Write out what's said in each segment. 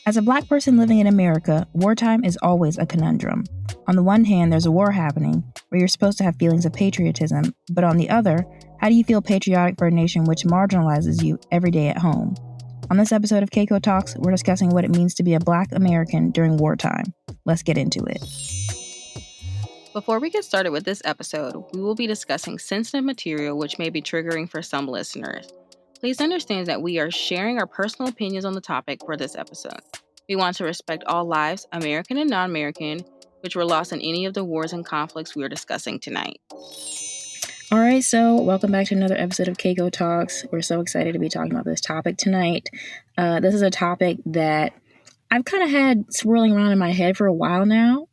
As a Black person living in America, wartime is always a conundrum. On the one hand, there's a war happening where you're supposed to have feelings of patriotism, but on the other, how do you feel patriotic for a nation which marginalizes you every day at home? On this episode of Keiko Talks, we're discussing what it means to be a Black American during wartime. Let's get into it. Before we get started with this episode, we will be discussing sensitive material which may be triggering for some listeners. Please understand that we are sharing our personal opinions on the topic for this episode. We want to respect all lives, American and non-American, which were lost in any of the wars and conflicts we are discussing tonight. All right, so welcome back to another episode of Keiko Talks. We're so excited to be talking about this topic tonight. This is a topic that I've kind of had swirling around in my head for a while now,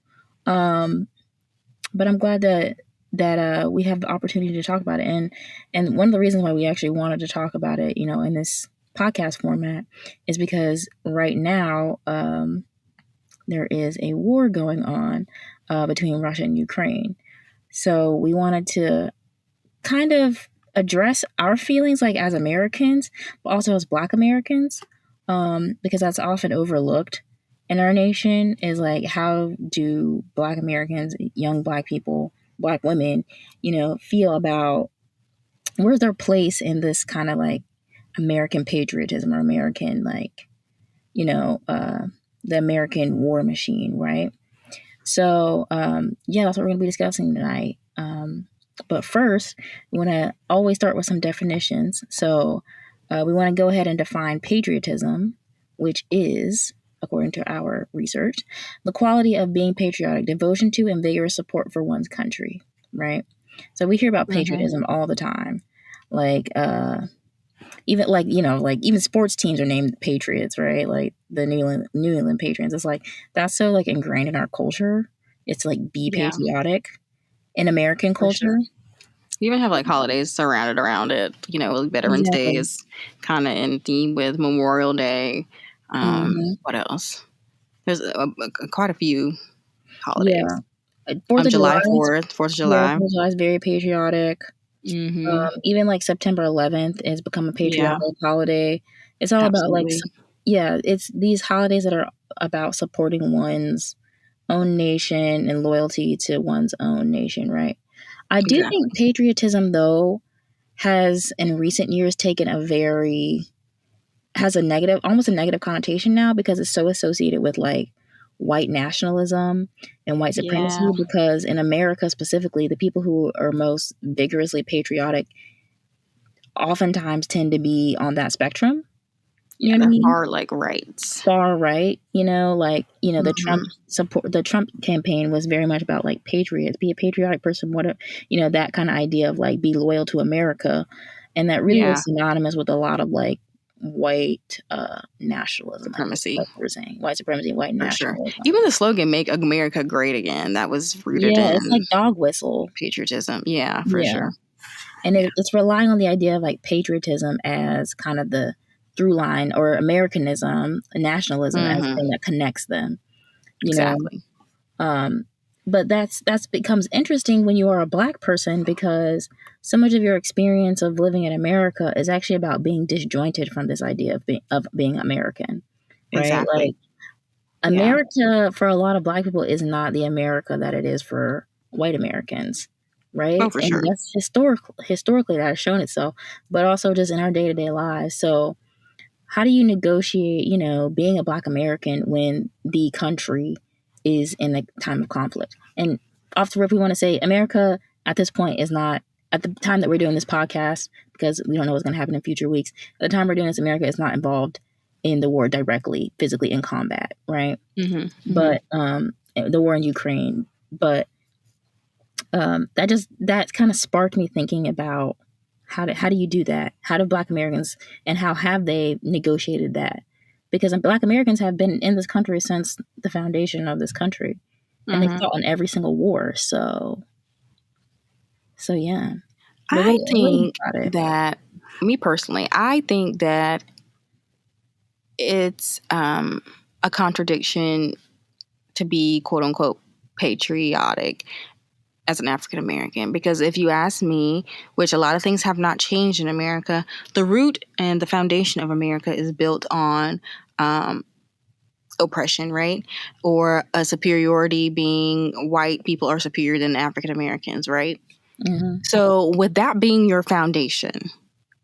but I'm glad that we have the opportunity to talk about it. And one of the reasons why we actually wanted to talk about it, in this podcast format, is because right now there is a war going on between Russia and Ukraine. So we wanted to kind of address our feelings, like as Americans, but also as Black Americans, because that's often overlooked in our nation. Is like, how do Black Americans, young Black people, Black women, feel about where's their place in this kind of like American patriotism or American, like, the American war machine, right? So, that's what we're going to be discussing tonight. But first, we want to always start with some definitions. So we want to go ahead and define patriotism, which is, according to our research, the quality of being patriotic, devotion to and vigorous support for one's country, right? So we hear about patriotism all the time. Like, even sports teams are named Patriots, right? Like the New England Patriots. It's like, that's so like ingrained in our culture. It's like, be patriotic in American culture. Sure. You even have like holidays surrounded around it. Veterans Day is kind of in theme with Memorial Day. What else? There's quite a few holidays. Yeah. 4th of July. 4th of July. 4th of July is very patriotic. Even like September 11th has become a patriotic holiday. It's all about it's these holidays that are about supporting one's own nation and loyalty to one's own nation, right? I do think patriotism, though, has in recent years taken almost a negative connotation now, because it's so associated with like white nationalism and white supremacy, because in America specifically, the people who are most vigorously patriotic oftentimes tend to be on that spectrum. You know what I mean? Far right, the Trump campaign was very much about like patriots, be a patriotic person, that kind of idea of like be loyal to America. And that really was synonymous with a lot of like white nationalism, supremacy, like we're saying, white supremacy, white nationalism. Sure. Even the slogan "Make America Great Again," that was rooted in it's like dog whistle patriotism. Yeah, for sure. And it's relying on the idea of like patriotism as kind of the through line, or Americanism, nationalism as the thing that connects them. Exactly. But that's becomes interesting when you are a Black person, because so much of your experience of living in America is actually about being disjointed from this idea of being American, right? Exactly. Like, America for a lot of Black people is not the America that it is for white Americans, right? Oh, for sure. And that's historically that has shown itself, but also just in our day-to-day lives. So how do you negotiate, being a Black American when the country is in a time of conflict? And off the rip, we want to say America at this point is not, at the time that we're doing this podcast, because we don't know what's going to happen in future weeks, at the time we're doing this, America is not involved in the war directly, physically in combat, right? But the war in Ukraine. But that kind of sparked me thinking about how do you do that? How do Black Americans, and how have they negotiated that? Because Black Americans have been in this country since the foundation of this country, and they fought in every single war. So yeah. I think that, me personally, I think that it's a contradiction to be quote unquote patriotic as an African American, because if you ask me, which a lot of things have not changed in America, the root and the foundation of America is built on oppression, right? Or a superiority being white people are superior than African Americans, right? Mm-hmm. So, with that being your foundation,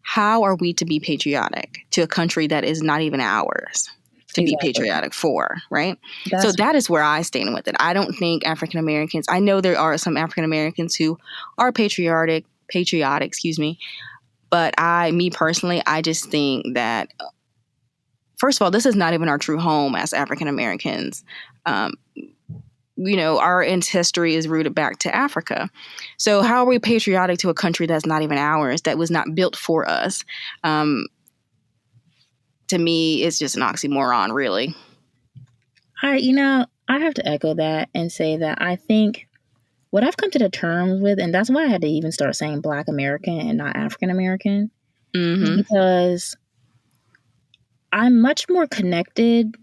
how are we to be patriotic to a country that is not even ours to be Exactly. patriotic for, right? So That's that is where I stand with it. I don't think African Americans, I know there are some African Americans who are patriotic, excuse me, but me personally, I just think that, first of all, this is not even our true home as African Americans. Our ancestry is rooted back to Africa. So how are we patriotic to a country that's not even ours, that was not built for us? To me, it's just an oxymoron, really. I have to echo that and say that I think what I've come to the terms with, and that's why I had to even start saying Black American and not African American, is Mm-hmm. because I'm much more connected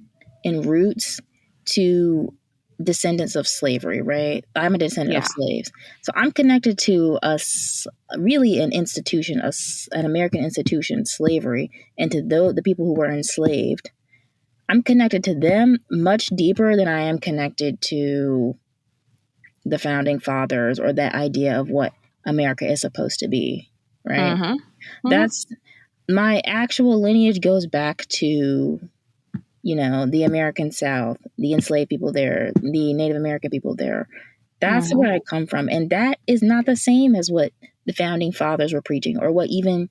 in roots to descendants of slavery, right? I'm a descendant of Yeah. slaves. So I'm connected to really an institution, an American institution, slavery, and to the people who were enslaved. I'm connected to them much deeper than I am connected to the founding fathers or that idea of what America is supposed to be, right? Mm-hmm. Mm-hmm. That's my actual lineage goes back to, the American South, the enslaved people there, the Native American people there. That's Mm-hmm. where I come from. And that is not the same as what the founding fathers were preaching or what even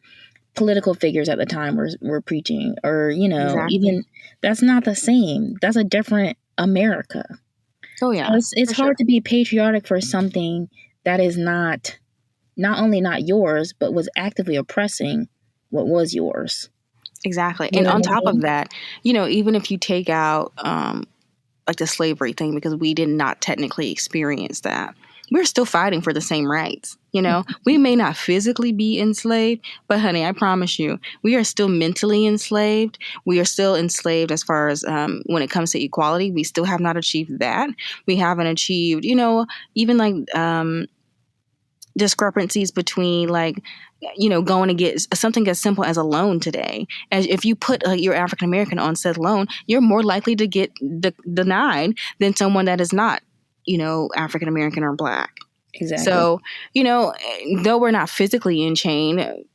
political figures at the time were preaching or, Exactly. even that's not the same. That's a different America. Oh, So yeah, it's for sure. hard to be patriotic for something that is not only not yours, but was actively oppressing what was yours. Exactly. You And know on what I top of mean? that, even if you take out like the slavery thing, because we did not technically experience that, we're still fighting for the same rights. We may not physically be enslaved, but honey, I promise you, we are still mentally enslaved. We are still enslaved as far as when it comes to equality. We still have not achieved that. We haven't achieved, even like discrepancies between like going to get something as simple as a loan today. As if you put your African American on said loan, you're more likely to get denied than someone that is not African American or Black. Exactly. So though we're not physically in chain,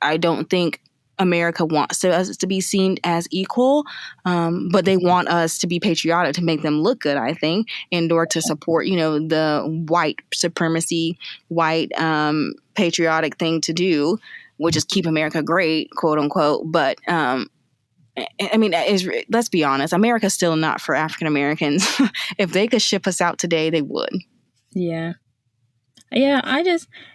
I don't think America wants us to be seen as equal, but they want us to be patriotic to make them look good, I think, in order to support, the white supremacy, white patriotic thing to do, which is keep America great, quote unquote. But I mean, let's be honest, America's still not for African Americans. If they could ship us out today, they would. Yeah. Yeah,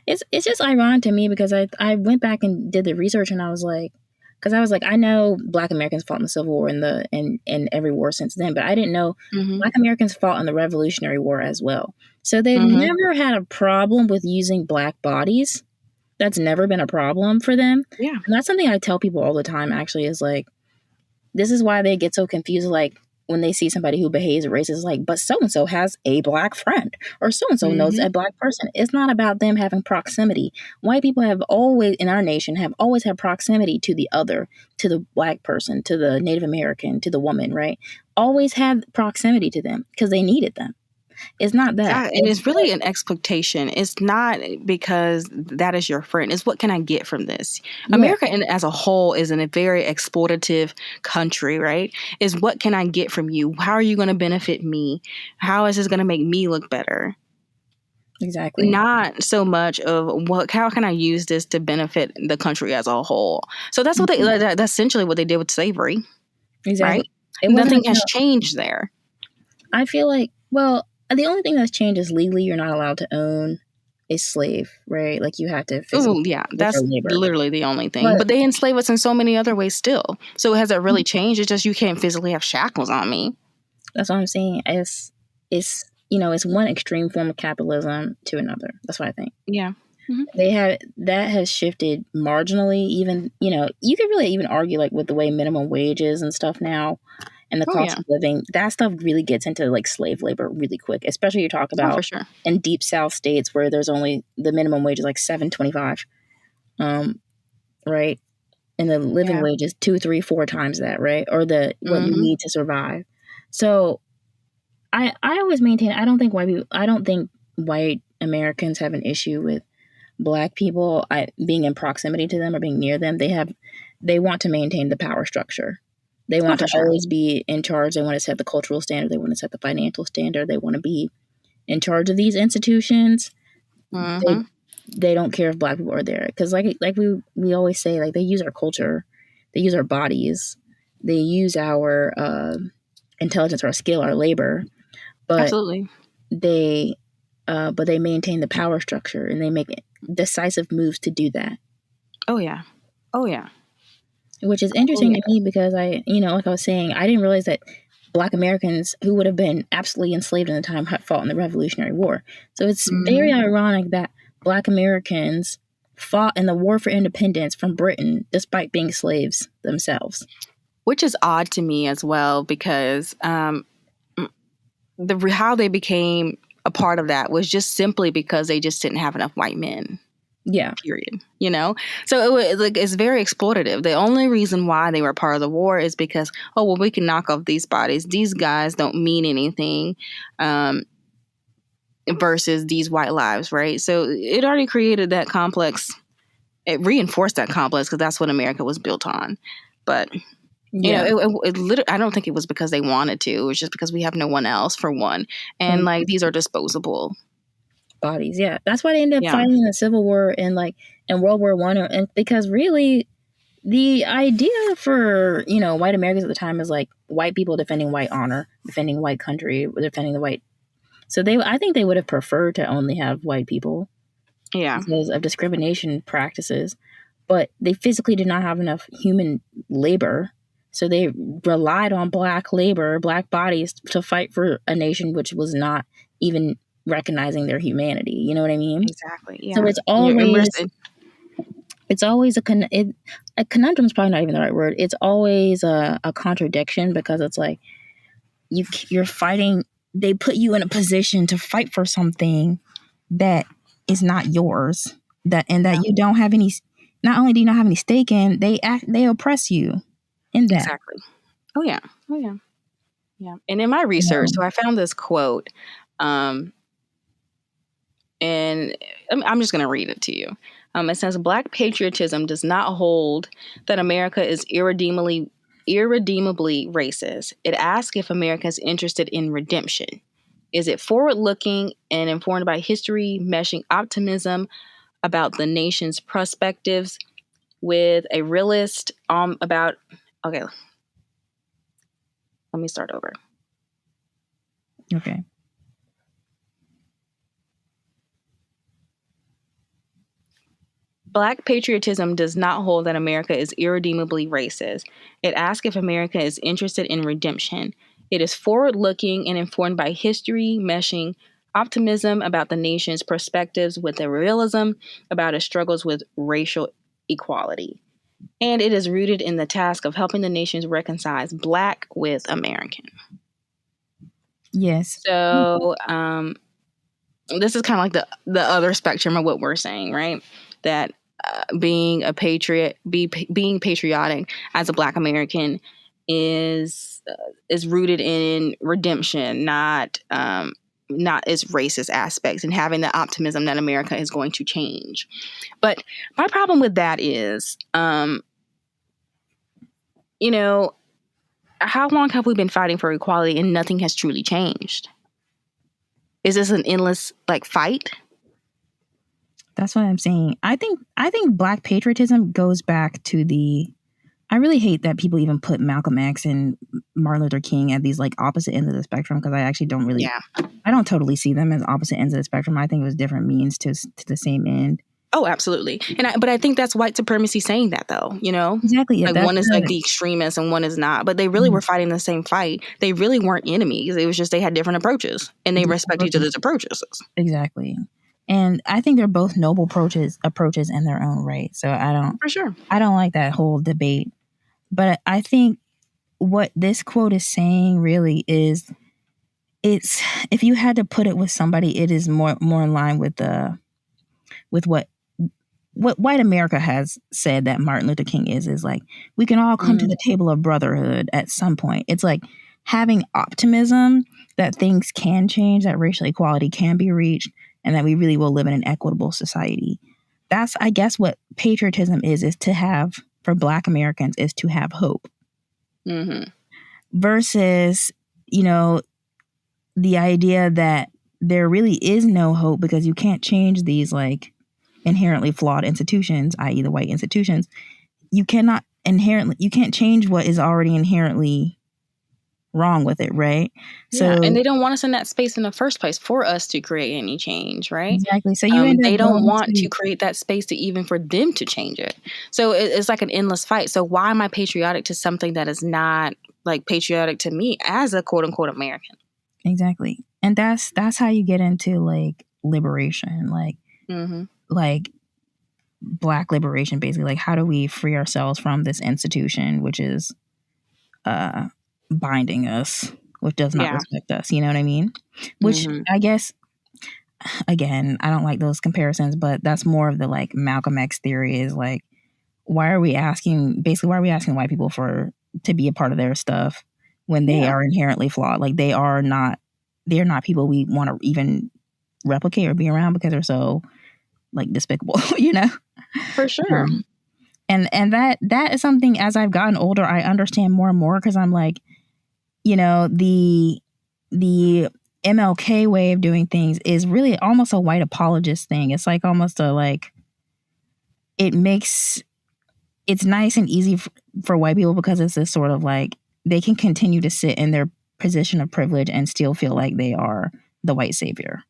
it's just ironic to me because I went back and did the research and I was like, because I was like, I know Black Americans fought in the Civil War and every war since then, but I didn't know Mm-hmm. Black Americans fought in the Revolutionary War as well. So they've Mm-hmm. never had a problem with using Black bodies. That's never been a problem for them. Yeah. And that's something I tell people all the time, actually, is like, this is why they get so confused, like, when they see somebody who behaves racist, like, but so and so has a Black friend, or so and so knows Mm-hmm. a Black person. It's not about them having proximity. White people have always, in our nation, have always had proximity to the other, to the Black person, to the Native American, to the woman, right? Always had proximity to them because they needed them. It's not that. And it's really an expectation. It's not because that is your friend. It's what can I get from this? Yeah, America as a whole is in a very exploitative country, right? Is what can I get from you? How are you going to benefit me? How is this going to make me look better? exactly. Not so much of how can I use this to benefit the country as a whole? So that's what that's essentially what they did with slavery, Exactly. right? It wasn't Nothing has about, changed there. I feel like, well, the only thing that's changed is legally you're not allowed to own a slave, right? Like you have to physically Oh, yeah, with your that's labor. literally the only thing. But But they enslave us in so many other ways still. So has it really changed? It's just you can't physically have shackles on me. that's what I'm saying. It's one extreme form of capitalism to another. That's what I think. Yeah. Hmm. That has shifted marginally. Even you could really even argue like with the way minimum wage is and stuff now, and the Oh, cost yeah. of living. That stuff really gets into like slave labor really quick. Especially you talk Oh, for about sure. in deep South states where there's only the minimum wage is like $7.25, right, and the living Yeah. wage is 2, 3, 4 times that, right, or the what you Hmm. need to survive. So I always maintain I don't think white Americans have an issue with black people being in proximity to them or being near them. They want to maintain the power structure. They Oh, want for to sure. always be in charge. They want to set the cultural standard. They want to set the financial standard. They want to be in charge of these institutions. Mm-hmm. They don't care if black people are there because like we always say, like, they use our culture, they use our bodies, they use our intelligence, our skill, our labor, but Absolutely. they they maintain the power structure and they make decisive moves to do that. Oh yeah. Oh yeah. Which is Oh interesting yeah. to me because like I was saying, I didn't realize that black Americans who would have been absolutely enslaved in the time had fought in the Revolutionary War. So it's very Mm-hmm. ironic that black Americans fought in the War for Independence from Britain despite being slaves themselves. Which is odd to me as well because how they became a part of that was just simply because they just didn't have enough white men. Yeah. Period. So it's very exploitative. The only reason why they were part of the war is because, oh well, we can knock off these bodies. These guys don't mean anything, versus these white lives, right? So it already created that complex. It reinforced that complex because that's what America was built on. But Yeah. it literally, I don't think it was because they wanted to. It was just because we have no one else, for one, and like these are disposable bodies. Yeah. That's why they ended up Yeah. fighting in the Civil War and like in World War One, and because really the idea for white Americans at the time is like white people defending white honor, defending white country, defending the white. So I think they would have preferred to only have white people Yeah. because of discrimination practices, but they physically did not have enough human labor, so they relied on black labor, black bodies to fight for a nation which was not even recognizing their humanity. You know what I mean? Exactly. So Yeah. it's always a conundrum is probably not even the right word. It's always a contradiction because it's like you're fighting. They put you in a position to fight for something that is not yours. That you don't have any. Not only do you not have any stake in, they oppress you in that. Exactly. Oh yeah. Oh yeah. Yeah. And in my research, so I found this quote, and I'm just going to read it to you. It says, "Black patriotism does not hold that America is irredeemably racist. It asks if America is interested in redemption. Is it forward-looking and informed by history, meshing optimism about the nation's perspectives with a realist about..." Okay, let me start over. Okay. Black patriotism does not hold that America is irredeemably racist. It asks if America is interested in redemption. It is forward-looking and informed by history, meshing optimism about the nation's perspectives with a realism about its struggles with racial equality. And it is rooted in the task of helping the nations reconcile Black with American. Yes. So this is kind of like the other spectrum of what we're saying, right? That being a patriot, being patriotic as a Black American is rooted in redemption, not its racist aspects, and having the optimism that America is going to change. But my problem with that is, how long have we been fighting for equality and nothing has truly changed? Is this an endless fight? That's what I'm saying. I think Black patriotism goes back to I really hate that people even put Malcolm X and Martin Luther King at these opposite ends of the spectrum, because I actually don't really, I don't totally see them as opposite ends of the spectrum. I think it was different means to the same end. Oh, absolutely. But I think that's white supremacy saying that, though, Exactly. Yeah, one is the extremist and one is not, but they really were fighting the same fight. They really weren't enemies. It was just they had different approaches and they respect each other's approaches. Exactly. And I think they're both noble approaches in their own right. So I don't like that whole debate. But I think what this quote is saying really is, it's, if you had to put it with somebody, it is more in line with what white America has said that Martin Luther King is like, we can all come to the table of brotherhood at some point. It's like having optimism that things can change, that racial equality can be reached, and that we really will live in an equitable society. That's, I guess, what patriotism is to have, for Black Americans, is to have hope. Mm-hmm. Versus, you know, the idea that there really is no hope because you can't change these like inherently flawed institutions, i.e. the white institutions. You can't change what is already inherently wrong with it, right? Yeah, So and they don't want us in that space in the first place for us to create any change, right? exactly. So you end up They don't going want to to create that space to even for them to change it. So it's like an endless fight. So why am I patriotic to something that is not like patriotic to me as a quote unquote American? exactly, and that's how you get into like liberation, Mm-hmm. like Black liberation, basically. Like, how do we free ourselves from this institution, which is binding us, which does not Yeah. respect us? You know what I mean? Which Mm-hmm. I guess, again, I don't like those comparisons, but that's more of the like Malcolm X theory is like, why are we asking white people to be a part of their stuff when they Yeah. are inherently flawed? Like they're not people we want to even replicate or be around because they're so like despicable, you know? For sure. And that is something, as I've gotten older, I understand more and more, because I'm like, you know, the MLK way of doing things is really almost a white apologist thing. It's like almost a like, it's nice and easy for white people because it's this sort of like, they can continue to sit in their position of privilege and still feel like they are the white savior.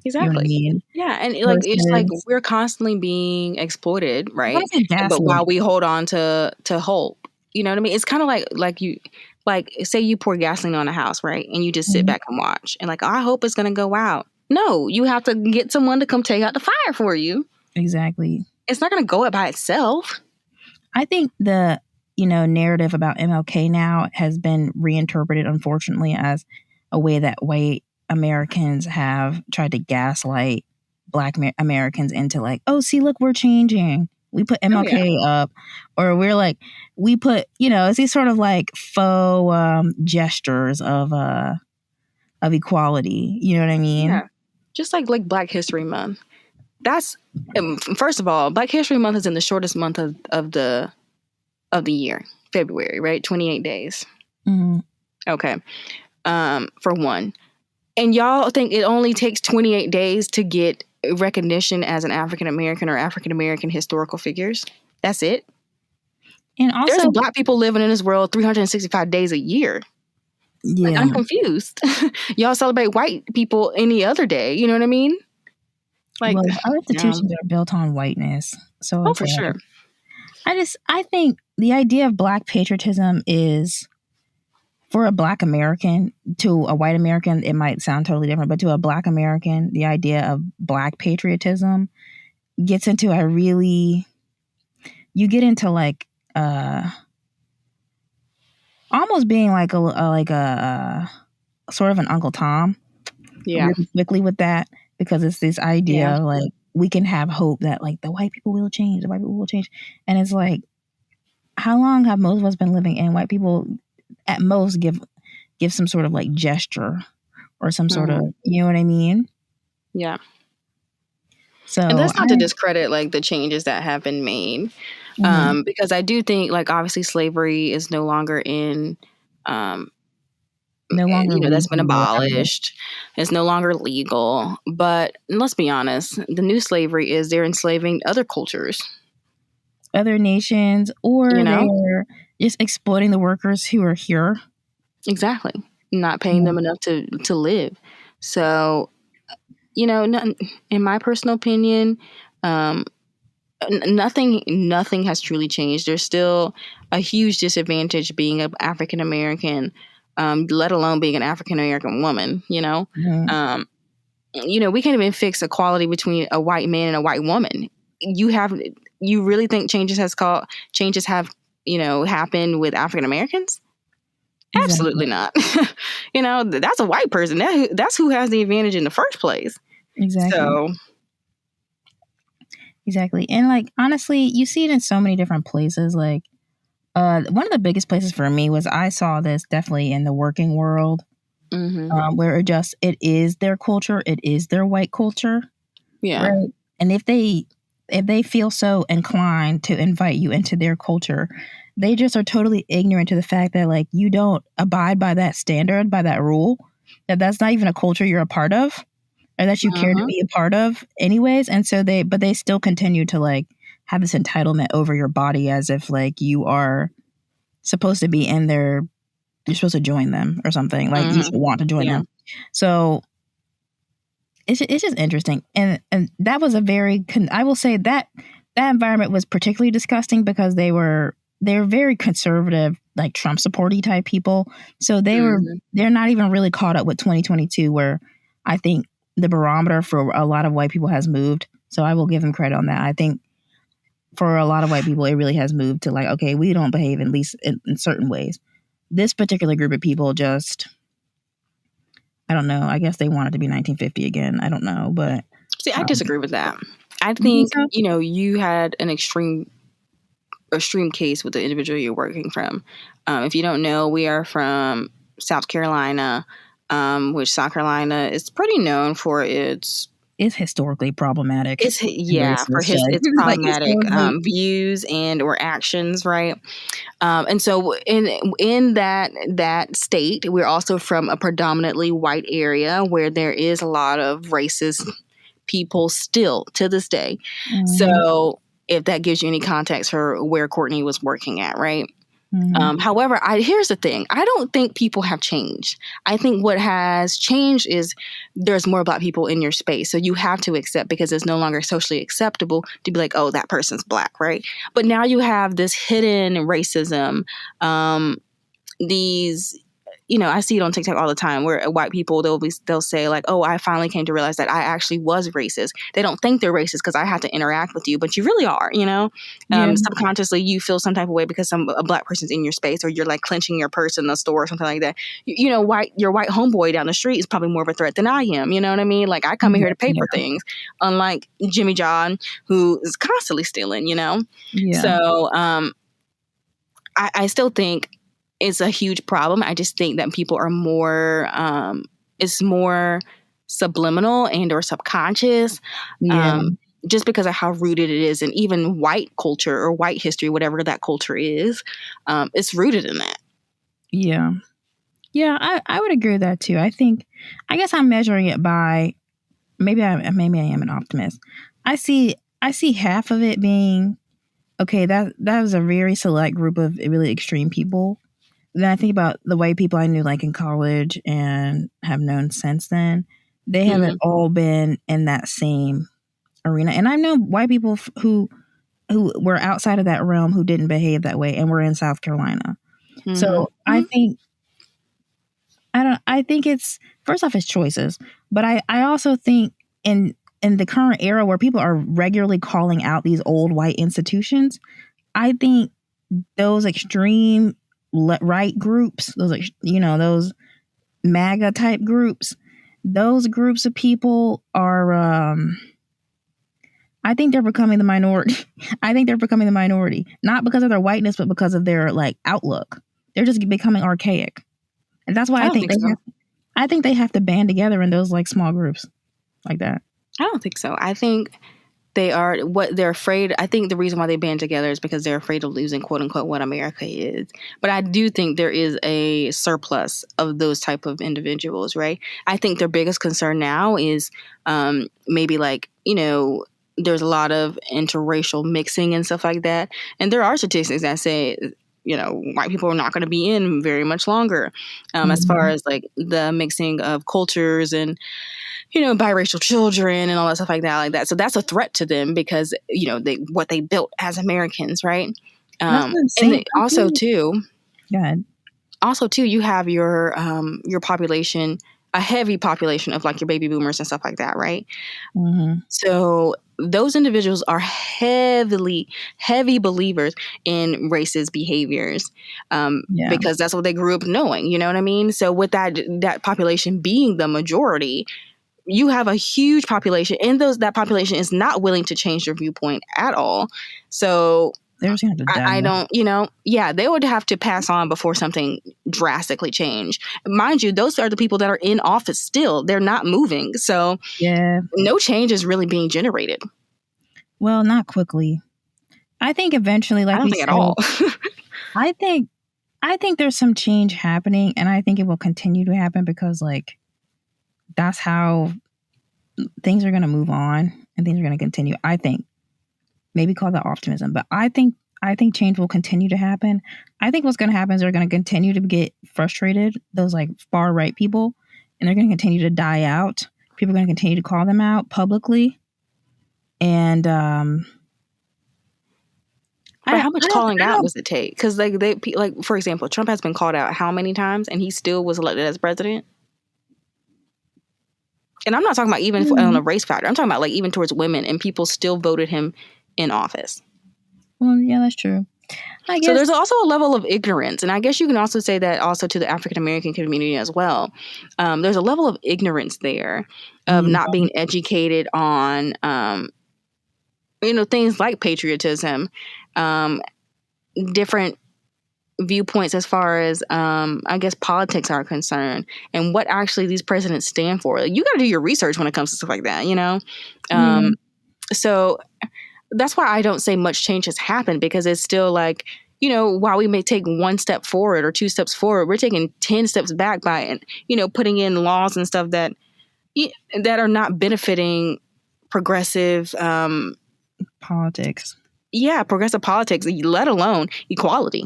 You know what I Exactly. mean? Yeah, and like it's like Versus, we're constantly being exploited, I right? want to say But gaslit. while we hold on to hope, you know what I mean? It's kind of like you, like say you pour gasoline on a house, right? And you just sit Mhm. back and watch, and like, oh, I hope it's gonna go out. No, you have to get someone to come take out the fire for you. Exactly. It's not gonna go out by itself. I think the narrative about MLK now has been reinterpreted, unfortunately, as a way that white Americans have tried to gaslight Black Americans into like, oh, see, look, we're changing. We put Oh yeah, MLK up, or we're like, we put, it's these sort of like faux gestures of equality. You know what I mean? yeah. Just like Black History Month. That's first of all, Black History Month is in the shortest month of the year, February, right? 28 days. Mm-hmm. Okay. For one. And y'all think it only takes 28 days to get recognition as an African American or African American historical figures? That's it? And There's also, Black people living in this world 365 days a year. Like, yeah, I'm confused. Y'all celebrate white people any other day. You know what I mean? Like, well, our no. institutions are built on whiteness, so Oh, it's for like, sure. I think the idea of Black patriotism is, for a Black American, to a white American, it might sound totally different, but to a Black American, the idea of Black patriotism gets into you get into like, almost being like a sort of an Uncle Tom Yeah. really quickly with that, because it's this idea Yeah. of like, we can have hope that like the white people will change, and it's like, how long have most of us been living in white people at most give some sort of like gesture or some sort of, Mhm. you know what I mean? Yeah. And So that's not to discredit like the changes that have been made. mhm, Because I do think like obviously slavery is no longer in um, no longer that's been legal or whatever. abolished. It's no longer legal. But let's be honest, the new slavery is they're enslaving other cultures, Other nations, you or know? they're just exploiting the workers who are here. Exactly. Not paying Yeah. them enough to live. So, in my personal opinion, um, nothing has truly changed. There's still a huge disadvantage being an African American, let alone being an African American woman. Mhm. Um, we can't even fix equality between a white man and a white woman. You really think changes have happened with African Americans? Exactly. Absolutely not. That's a white person. That's who has the advantage in the first place. Exactly. So Exactly. And like, honestly, you see it in so many different places. Like, One of the biggest places for me was I saw this definitely in the working world, where it is their culture, it is their white culture, Yeah. right? And if they feel so inclined to invite you into their culture, they just are totally ignorant to the fact that like you don't abide by that standard, by that rule, that's not even a culture you're a part of, or that you care to be a part of, anyways. And so they still continue to like have this entitlement over your body as if like you are supposed to be in their, you're supposed to join them or something. Like you should want to join them. So it's just interesting. And that was a very, I will say that environment was particularly disgusting because they're very conservative, like Trump supporty type people. So they're not even really caught up with 2022, where I think the barometer for a lot of white people has moved. So I will give them credit on that. I think for a lot of white people, it really has moved to like, okay, we don't behave at least in certain ways. This particular group of people just, I don't know. I guess they want it to be 1950 again. I don't know, but see, I disagree with that. I you think think so? you had an extreme case with the individual you're working from. If you don't know, we are from South Carolina, which South Carolina is pretty known for its historically problematic. for its Like problematic historically, views and or actions, right? And so in that state, we're also from a predominantly white area where there is a lot of racist people still to this day. So if that gives you any context for where Courtney was working at, right? However, here's the thing. I don't think people have changed. I think what has changed is there's more Black people in your space. So you have to accept, because it's no longer socially acceptable to be like, oh, that person's Black, right? But now you have this hidden racism, these, I see it on TikTok all the time where white people, they'll say like, oh, I finally came to realize that I actually was racist. They don't think they're racist because I had to interact with you, but you really are, subconsciously you feel some type of way because a Black person's in your space, or you're like clenching your purse in the store or something like that. Your white homeboy down the street is probably more of a threat than I am. You know what I mean? Like I come in here to pay for things, unlike Jimmy John, who is constantly stealing, So I still think it's a huge problem. I just think that people are more, it's more subliminal and or subconscious, just because of how rooted it is. And even white culture or white history, whatever that culture is, it's rooted in that. Yeah. Yeah, I would agree with that too. I guess I'm measuring it by, maybe I am an optimist. I see half of it being, okay, that was a very select group of really extreme people. Then I think about the white people I knew like in college and have known since then. They haven't all been in that same arena. And I know white people who were outside of that realm who didn't behave that way and were in South Carolina. So I think it's, first off, it's choices. But I also think in the current era where people are regularly calling out these old white institutions, I think those extreme right groups, those MAGA type groups, those groups of people are, I think they're becoming the minority. I think they're becoming the minority, not because of their whiteness, but because of their like outlook. They're just becoming archaic, and that's why I think they have to band together in those like small groups like that. I don't think so. I think they're afraid. I think the reason why they band together is because they're afraid of losing, quote unquote, what America is. But I do think there is a surplus of those type of individuals, right? I think their biggest concern now is maybe like, there's a lot of interracial mixing and stuff like that. And there are statistics that say, white people are not going to be in very much longer, as far as like the mixing of cultures and biracial children and all that stuff like that. So that's a threat to them because, what they built as Americans, right? And also too, you have your population, a heavy population of like your baby boomers and stuff like that, right? So those individuals are heavy believers in racist behaviors, because that's what they grew up knowing. You know what I mean? So with that population being the majority, you have a huge population, and that population is not willing to change their viewpoint at all. So They're just going to have to I die. don't, they would have to pass on before something drastically changed. Mind you, those are the people that are in office still. They're not moving. So Yeah. no change is really being generated. Well, not quickly. I think eventually, like I don't think said, at all. I think there's some change happening, and I think it will continue to happen because, like, that's how things are going to move on and things are going to continue. I think maybe call that optimism, but I think change will continue to happen. I think what's going to happen is they're going to continue to get frustrated, those like far right people, and they're going to continue to die out. People are going to continue to call them out publicly, and but how much calling out does it take? Because like for example, Trump has been called out how many times, and he still was elected as president. And I'm not talking about even on a race factor. I'm talking about like even towards women, and people still voted him in office. Well, yeah, that's true. I guess. So there's also a level of ignorance, and I guess you can also say that also to the African American community as well. There's a level of ignorance there of not being educated on, things like patriotism, different viewpoints as far as I guess politics are concerned, and what actually these presidents stand for. Like, you got to do your research when it comes to stuff like that, So that's why I don't say much change has happened, because it's still like, while we may take one step forward or two steps forward, we're taking 10 steps back by, putting in laws and stuff that are not benefiting progressive politics. Yeah, progressive politics, let alone equality.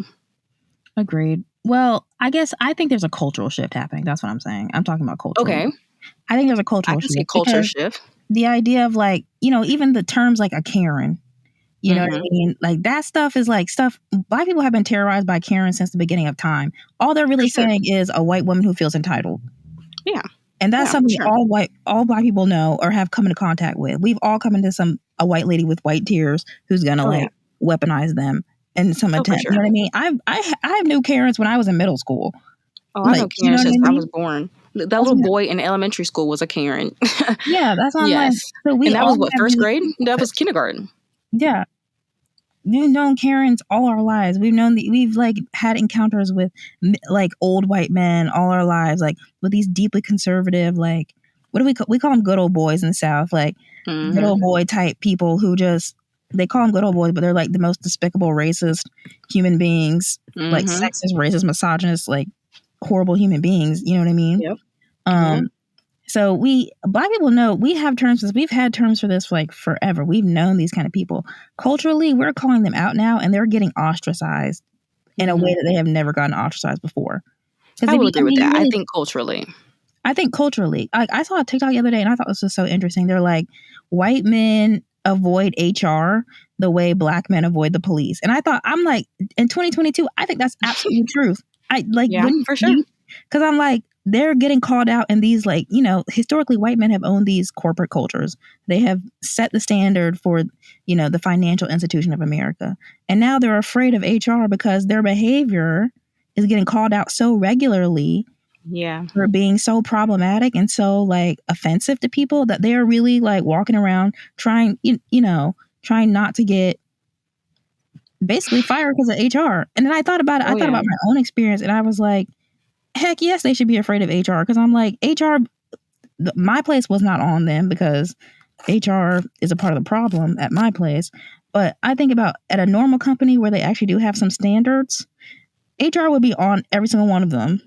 Agreed. Well, I think there's a cultural shift happening. That's what I'm saying. I'm talking about culture. Okay. I think there's a cultural shift. I can see culture shift. The idea of like, even the terms like a Karen, you know what I mean? Like that stuff is like stuff. Black people have been terrorized by Karen since the beginning of time. All they're really saying is a white woman who feels entitled. Yeah. And that's something all black people know or have come into contact with. We've all come into a white lady with white tears who's gonna weaponize them and some intent. You know what I mean? I knew Karens when I was in middle school. Oh, I know Karen since I was born. That little boy in elementary school was a Karen. Yeah, that's what I'm like. So and that was what, first grade? That was kindergarten. Yeah. We've known Karens all our lives. We've like had encounters with like old white men all our lives, like with these deeply conservative, like what do we call them, good old boys in the South, like good old boy type people who they call them good old boys, but they're like the most despicable, racist human beings, like sexist, racist, misogynist, like horrible human beings. You know what I mean? Yep. So black people know we've had terms for this like forever. We've known these kind of people. Culturally, we're calling them out now, and they're getting ostracized in a way that they have never gotten ostracized before. I would agree with that. I think culturally. I saw a TikTok the other day, and I thought this was so interesting. They're like, white men avoid HR the way black men avoid the police. And I'm like, in 2022, I think that's absolutely truth. For sure. Because I'm like, they're getting called out in these, like, historically white men have owned these corporate cultures. They have set the standard for, the financial institution of America. And now they're afraid of HR because their behavior is getting called out so regularly for being so problematic and so like offensive to people that they're really like walking around trying not to get basically fired because of HR. And then I thought about it. I thought about my own experience, and I was like, heck yes, they should be afraid of HR, because I'm like, HR, my place was not on them because HR is a part of the problem at my place. But I think about at a normal company where they actually do have some standards, HR would be on every single one of them.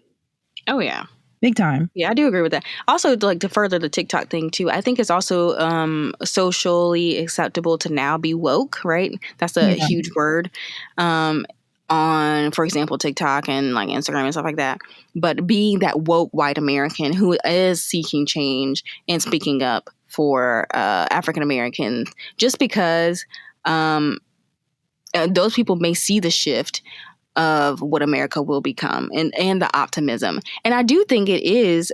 Oh, yeah. Big time. Yeah, I do agree with that. Also, like to further the TikTok thing too, I think it's also socially acceptable to now be woke, right? That's a huge word. On, for example, TikTok and like Instagram and stuff like that. But being that woke white American who is seeking change and speaking up for African Americans, just because those people may see the shift of what America will become and the optimism. And I do think it is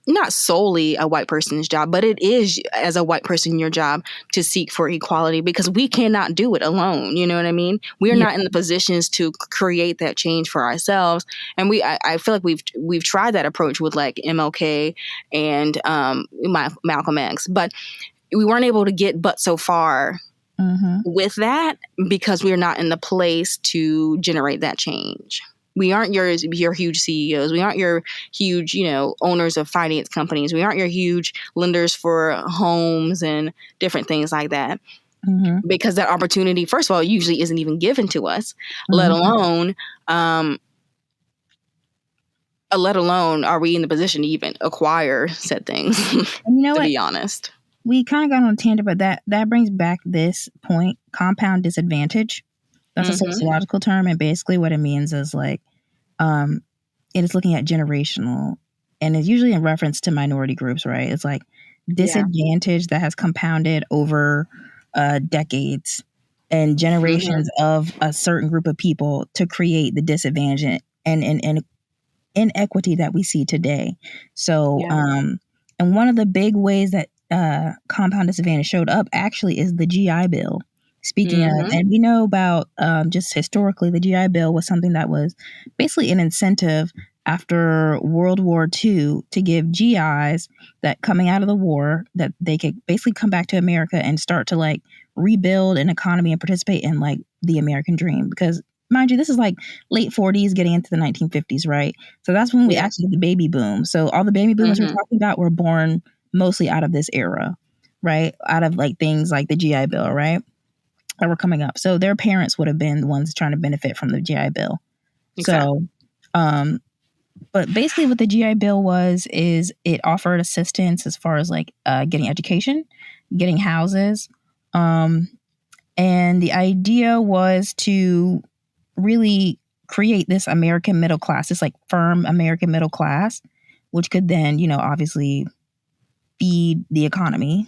not solely a white person's job, but it is, as a white person, your job to seek for equality, because we cannot do it alone. You know what I mean? We are not in the positions to create that change for ourselves. And I feel like we've tried that approach with like MLK and Malcolm X, but we weren't able to get but so far with that because we're not in the place to generate that change. We aren't your huge CEOs. We aren't your huge, owners of finance companies. We aren't your huge lenders for homes and different things like that. Because that opportunity, first of all, usually isn't even given to us, let alone are we in the position to even acquire said things, And to be honest. We kind of got on a tangent, but that brings back this point, compound disadvantage. That's a sociological term, and basically what it means is like, it is looking at generational, and it's usually in reference to minority groups, right? It's like disadvantage that has compounded over decades and generations of a certain group of people to create the disadvantage and inequity that we see today. So, and one of the big ways that compound disadvantage showed up actually is the GI Bill. Speaking of, and we know about just historically, the GI Bill was something that was basically an incentive after World War II to give GIs that coming out of the war that they could basically come back to America and start to like rebuild an economy and participate in like the American dream. Because mind you, this is like late 40s getting into the 1950s, right? So that's when we actually get the baby boom. So all the baby boomers we're talking about were born mostly out of this era, right? Out of like things like the GI Bill, right? That were coming up. So their parents would have been the ones trying to benefit from the GI Bill. Exactly. So, but basically what the GI Bill is it offered assistance as far as like getting education, getting houses. And the idea was to really create this American middle class, this like firm American middle class, which could then, obviously feed the economy,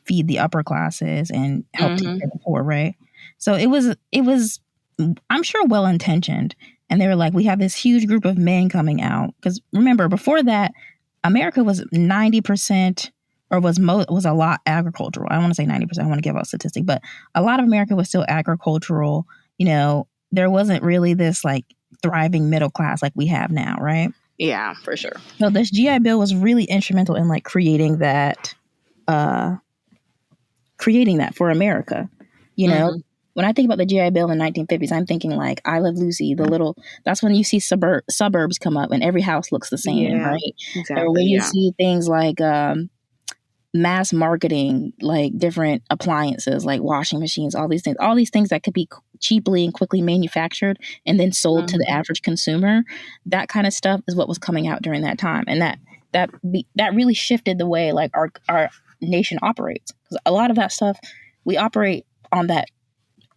feed the upper classes, and help take care of the poor, right? So it was, I'm sure, well intentioned. And they were like, we have this huge group of men coming out. Because remember, before that, America was 90% or was a lot agricultural. I don't want to say 90%. I want to give out a statistic, but a lot of America was still agricultural. There wasn't really this like thriving middle class like we have now, right? Yeah, for sure. So this GI Bill was really instrumental in like creating that for America. When I think about the GI Bill in the 1950s, I'm thinking like I Love Lucy, that's when you see suburbs come up and every house looks the same, right? Exactly. Or when you see things like mass marketing, like different appliances, like washing machines, all these things that could be cheaply and quickly manufactured and then sold to the average consumer. That kind of stuff is what was coming out during that time. And that really shifted the way like our nation operates. Because a lot of that stuff, we operate on that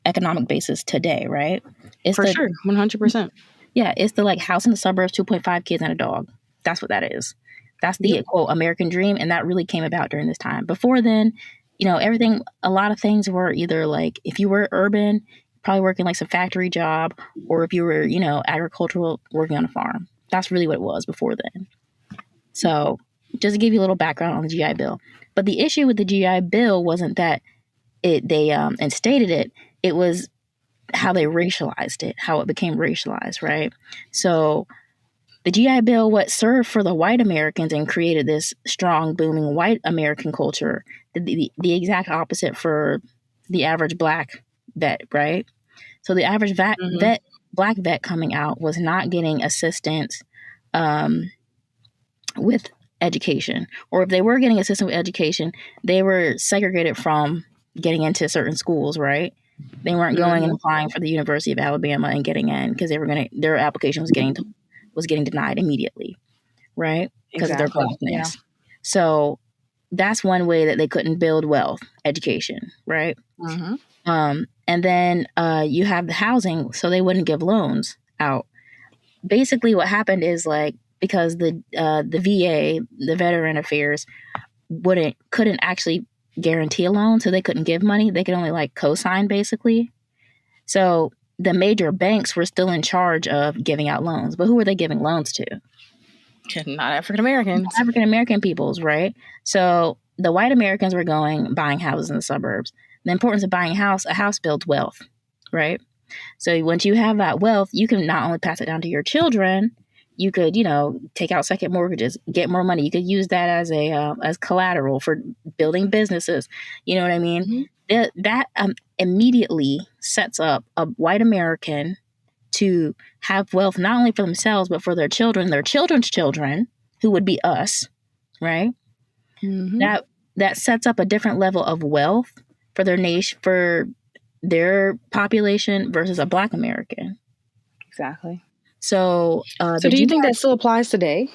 economic basis today, right? It's for sure, 100%. Yeah, it's the like house in the suburbs, 2.5 kids and a dog. That's what that is. That's the quote American dream, and that really came about during this time. Before then, a lot of things were either like if you were urban, probably working like some factory job, or if you were, agricultural, working on a farm. That's really what it was before then. So just to give you a little background on the GI Bill. But the issue with the GI Bill wasn't that they instated it. It was how they racialized it, how it became racialized, right? So the GI Bill, what served for the white Americans and created this strong, booming white American culture, the exact opposite for the average black vet, right? So the average black vet coming out was not getting assistance with education. Or if they were getting assistance with education, they were segregated from getting into certain schools, right? They weren't going and applying for the University of Alabama and getting in because their application was getting denied immediely, right? Because of their blackness. Yeah. So that's one way that they couldn't build wealth, education, right? And then you have the housing, so they wouldn't give loans out. Basically, what happened is like because the VA, the Veteran Affairs, couldn't actually guarantee a loan, so they couldn't give money. They could only like co-sign basically. So the major banks were still in charge of giving out loans, but who were they giving loans to? Not African Americans. African American peoples, right? So the white Americans were buying houses in the suburbs. The importance of buying a house builds wealth, right? So once you have that wealth, you can not only pass it down to your children, you could, take out second mortgages, get more money. You could use that as collateral for building businesses. You know what I mean? that immediately sets up a white American to have wealth not only for themselves but for their children, their children's children, who would be us, right? Mm-hmm. That sets up a different level of wealth for their nation, for their population versus a Black American. Exactly. So, So do you think that still applies today?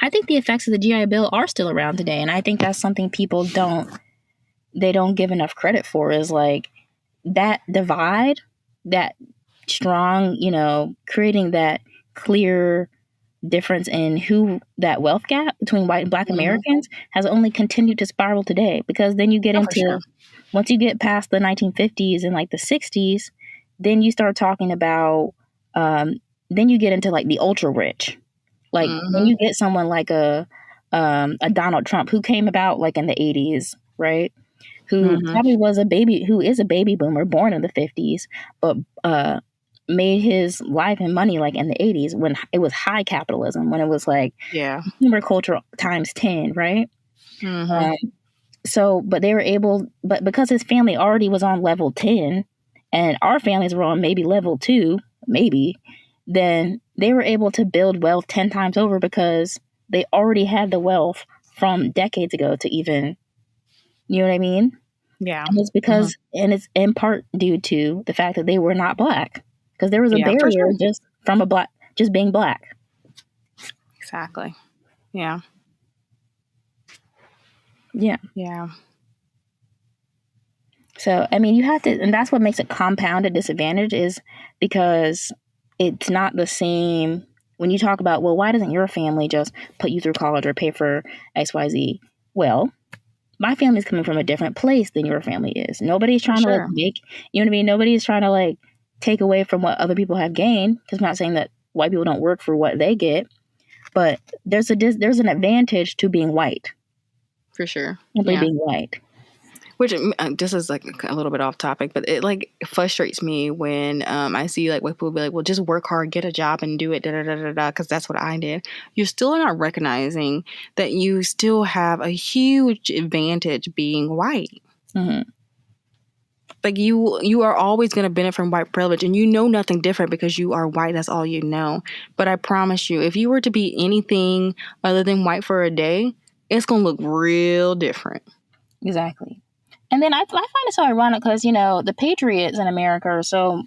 I think the effects of the GI Bill are still around today, and I think that's something people don't give enough credit for. Is like that divide, that strong, creating that clear difference in who that wealth gap between white and Black Americans has only continued to spiral today. Because then you get into once you get past the 1950s and like the 60s, then you start talking about then you get into like the ultra rich. Like when you get someone like a Donald Trump, who came about like in the 80s, right? Who probably who is a baby boomer, born in the 50s, but made his life and money like in the 80s when it was high capitalism, when it was like consumer culture times 10, right? So, but they were able, but because his family already was on level 10 and our families were on maybe level 2, maybe, then they were able to build wealth 10 times over because they already had the wealth from decades ago to even, you know what I mean? Yeah. And it's because, and it's in part due to the fact that they were not Black, because there was a barrier just from just being Black. Exactly. Yeah. Yeah. Yeah. So, I mean, you have to, and that's what makes it compounded disadvantage, is because it's not the same when you talk about, well, why doesn't your family just put you through college or pay for XYZ? Well, my family's coming from a different place than your family is. Nobody's trying to like make, you know what I mean? Nobody's trying to like take away from what other people have gained. Because I'm not saying that white people don't work for what they get, but there's an advantage to being white. For sure. Simply being white. Which, this is like a little bit off topic, but it like frustrates me when I see like white people be like, well, just work hard, get a job and do it, because that's what I did. You're still not recognizing that you still have a huge advantage being white. Like you are always going to benefit from white privilege, and you know nothing different because you are white. That's all you know. But I promise you, if you were to be anything other than white for a day, it's going to look real different. Exactly. And then I find it so ironic because, the patriots in America are so,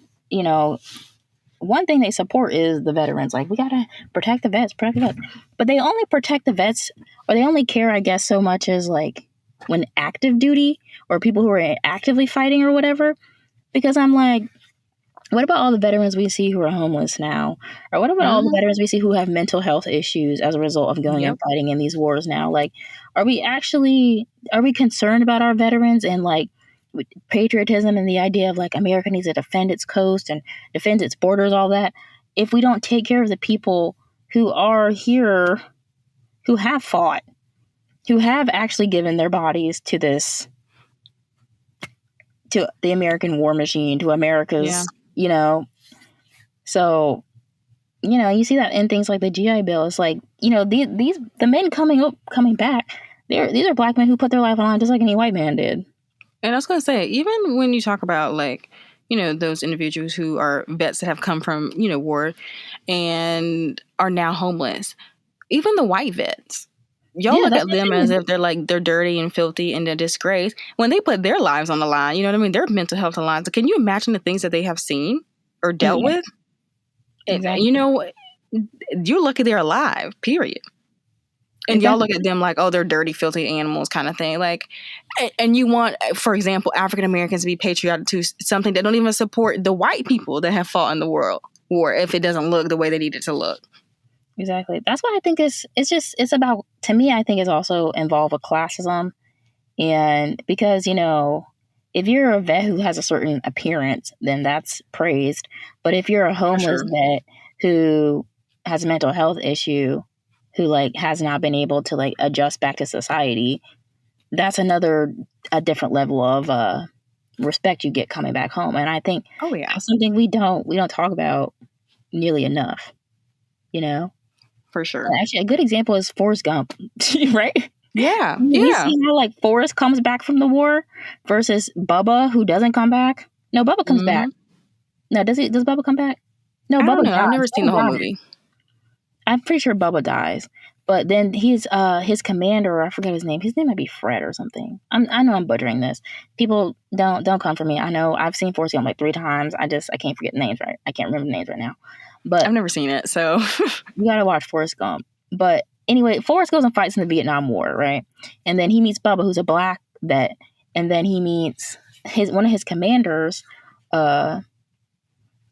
one thing they support is the veterans. Like, we got to protect the vets. But they only protect the vets, or they only care, I guess, so much as like when active duty or people who are actively fighting or whatever. Because I'm like, what about all the veterans we see who are homeless now? Or what about all the veterans we see who have mental health issues as a result of going and fighting in these wars now? Like, are we concerned about our veterans and like patriotism and the idea of like America needs to defend its coast and defend its borders, all that, if we don't take care of the people who are here, who have fought, who have actually given their bodies to the American war machine, to America's, so, you see that in things like the GI Bill. It's like, the men coming back, these are Black men who put their life on the line just like any white man did. And I was going to say, even when you talk about like, those individuals who are vets that have come from, war and are now homeless, even the white vets, y'all look at them as if they're dirty and filthy and a disgrace when they put their lives on the line. You know what I mean? Their mental health on the line. So can you imagine the things that they have seen or dealt with? Exactly. You're lucky they're alive, period. And y'all look at them like, oh, they're dirty, filthy animals kind of thing. Like, and you want, for example, African Americans to be patriotic to something that don't even support the white people that have fought in the world war if it doesn't look the way they need it to look. Exactly. That's why I think it's about, to me, I think it's also involved with classism. And because, if you're a vet who has a certain appearance, then that's praised. But if you're a homeless vet who has a mental health issue, who like has not been able to like adjust back to society, that's a different level of respect you get coming back home. And I think that's something we don't talk about nearly enough, For sure. Actually, a good example is Forrest Gump, right? Yeah, You yeah. see how like Forrest comes back from the war versus Bubba who doesn't come back? No, Bubba comes back. Hmm. No, does he? Does Bubba come back? No, I don't Bubba know. I've never dies. seen Bubba the whole dies. movie. I'm pretty sure Bubba dies. But then his commander, I forget his name. His name might be Fred or something. I know I'm butchering this. People don't come for me. I know I've seen Forrest Gump like 3 times. I can't forget the names right. I can't remember the names right now. But I've never seen it, so you gotta watch Forrest Gump. But anyway, Forrest goes and fights in the Vietnam War, right? And then he meets Bubba, who's a black vet, and then he meets one of his commanders, uh,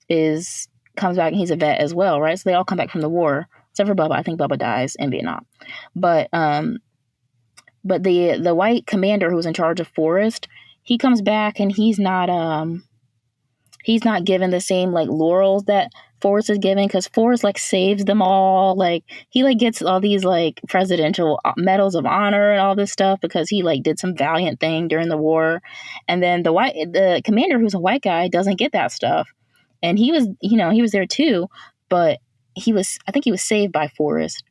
is comes back and he's a vet as well, right? So they all come back from the war, except for Bubba. I think Bubba dies in Vietnam, but the white commander who's in charge of Forrest, he comes back and he's not given the same like laurels that Forrest is given, because Forrest like saves them all. Like he like gets all these like presidential medals of honor and all this stuff because he like did some valiant thing during the war. And then the commander, who's a white guy, doesn't get that stuff. And he was, he was there too, but I think he was saved by Forrest.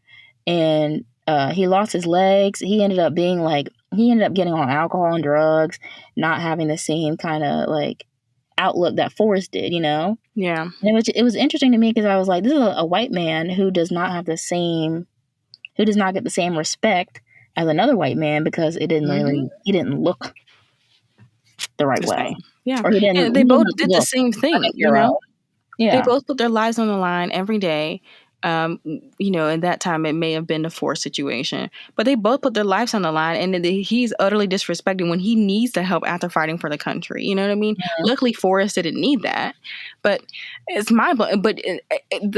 And he lost his legs. He ended up getting on alcohol and drugs, not having the same kind of like outlook that Forrest did, yeah. And it was interesting to me because I was like, this is a white man who does not get the same respect as another white man because he didn't look the right The way, same. Yeah. or And they both did the look same like a thing, hero. They Yeah, both put their lives on the line every day. In that time it may have been a forced situation, but they both put their lives on the line, and then he's utterly disrespected when he needs the help after fighting for the country. You know what I mean? yeah. Luckily, Forrest didn't need that, but it's mind blowing. But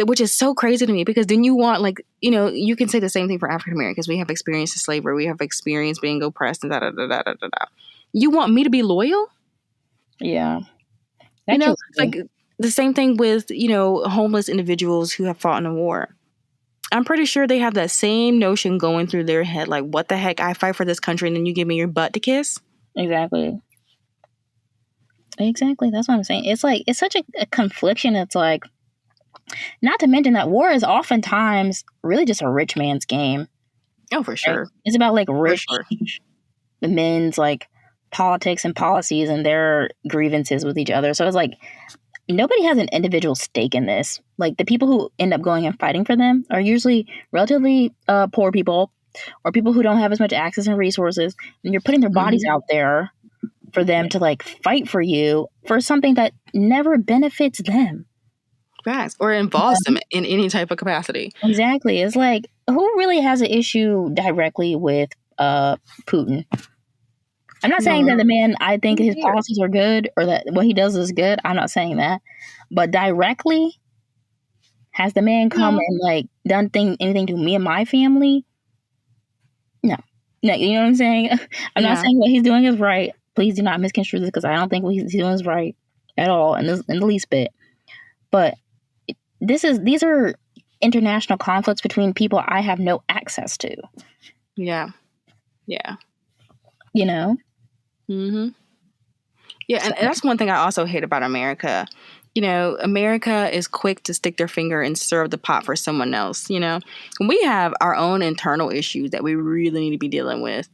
which is so crazy to me, because then you want you can say the same thing for African Americans. We have experience in slavery, we have experience being oppressed, and da da da da da da. You want me to be loyal? Yeah. It's like the same thing with, homeless individuals who have fought in a war. I'm pretty sure they have that same notion going through their head, like, what the heck? I fight for this country and then you give me your butt to kiss? Exactly. That's what I'm saying. It's like, it's such a confliction. It's like, not to mention that war is oftentimes really just a rich man's game. Oh, for sure. Right? It's about like For rich sure. men's like politics and policies and their grievances with each other. So it's like, nobody has an individual stake in this. Like the people who end up going and fighting for them are usually relatively poor people or people who don't have as much access and resources. And you're putting their bodies out there for them to like fight for you for something that never benefits them. Facts. Or involves them in any type of capacity. Exactly. It's like, who really has an issue directly with Putin? I'm not saying that the man, I think his policies are good or that what he does is good. I'm not saying that. But directly, has the man come and like done anything to me and my family? No. No, you know what I'm saying? I'm not saying what he's doing is right. Please do not misconstrue this, because I don't think what he's doing is right at all in the least bit. But these are international conflicts between people I have no access to. Yeah. Yeah. Mm-hmm. Yeah, and that's one thing I also hate about America. America is quick to stick their finger and stir up the pot for someone else. We have our own internal issues that we really need to be dealing with.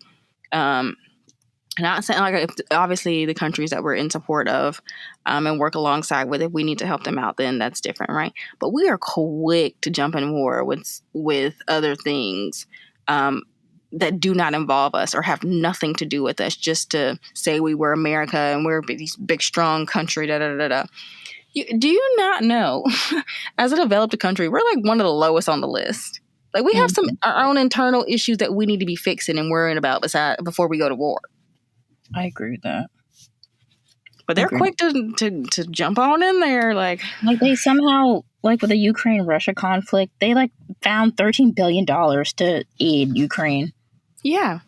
Not saying like, obviously the countries that we're in support of and work alongside with, if we need to help them out, then that's different, right? But we are quick to jump in war with other things that do not involve us or have nothing to do with us, just to say we were America and we're this big, strong country, da da da da. Do you not know, as a developed country, we're like one of the lowest on the list. Like we have our own internal issues that we need to be fixing and worrying about before we go to war. I agree with that. But they're quick to jump on in there, like they somehow, like with the Ukraine-Russia conflict, they like found $13 billion to aid Ukraine. Yeah.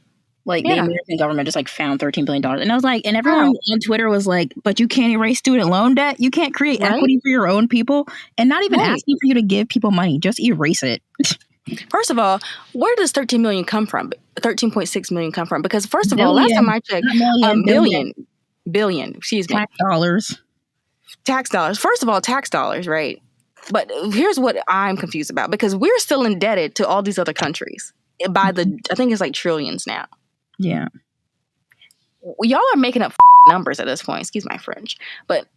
Like the American government just like found $13 billion. And I was like, and everyone on Twitter was like, but you can't erase student loan debt. You can't create equity for your own people, and not even asking for you to give people money. Just erase it. First of all, where does 13 million come from? 13.6 million come from? Because first of all, last time I checked, billion, excuse me. Tax dollars. First of all, tax dollars, right? But here's what I'm confused about, because we're still indebted to all these other countries. by I think it's like trillions now. Yeah. Y'all are making up numbers at this point. Excuse my French, but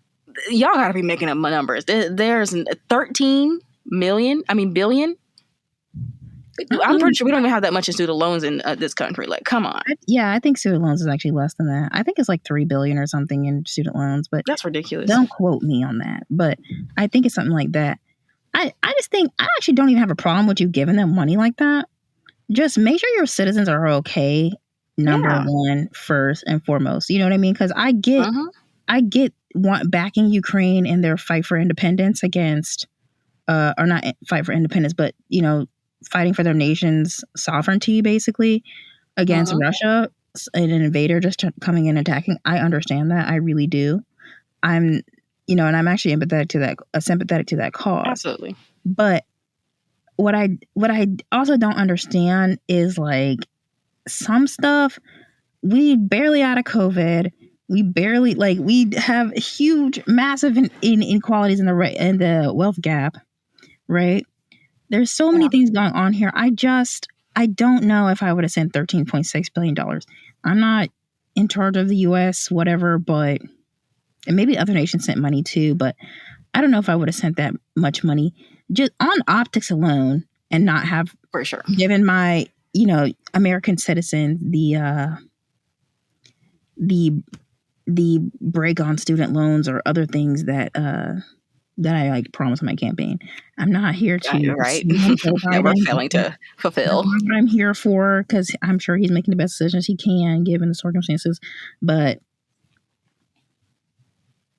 y'all got to be making up numbers. There's 13 million. I mean, billion. I'm pretty sure we don't even have that much in student loans in this country. Like, come on. I think student loans is actually less than that. I think it's like 3 billion or something in student loans, but that's ridiculous. Don't quote me on that, but I think it's something like that. I just think I actually don't even have a problem with you giving them money like that. Just make sure your citizens are okay. Number one, first and foremost. You know what I mean? Because I get backing Ukraine in their fight for independence against, or not fight for independence, but fighting for their nation's sovereignty, basically, against Russia, an invader just coming in attacking. I understand that. I really do. I'm, and I'm actually sympathetic to that cause. Absolutely. But what I also don't understand is like some stuff. We barely out of COVID. We have huge, massive inequalities in the wealth gap, right? There's so many things going on here. I don't know if I would have sent $13.6 billion. I'm not in charge of the U.S., whatever, but and maybe other nations sent money too, but I don't know if I would have sent that much money just on optics alone and not have for sure given my, American citizen the break on student loans or other things that I like promised in my campaign. I'm not here to right that we're failing to fulfill. That's what I'm here for, because I'm sure he's making the best decisions he can given the circumstances. But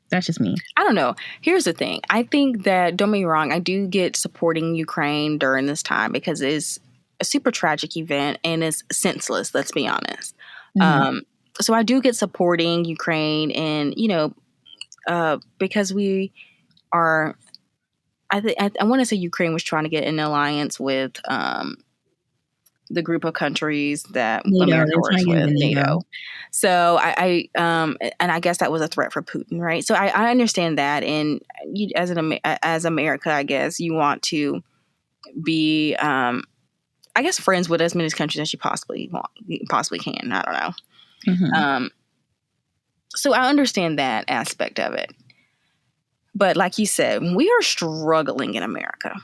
that's just me. I don't know. Here's the thing. I think that, don't get me wrong, I do get supporting Ukraine during this time because it's a super tragic event and it's senseless, let's be honest. So I do get supporting Ukraine, and because we are, I want to say Ukraine was trying to get an alliance with the group of countries that America works with, NATO. So and I guess that was a threat for Putin, right? So I understand that, and as America, I guess you want to be, I guess, friends with as many countries as you possibly can. I don't know. So I understand that aspect of it. But like you said, we are struggling in America.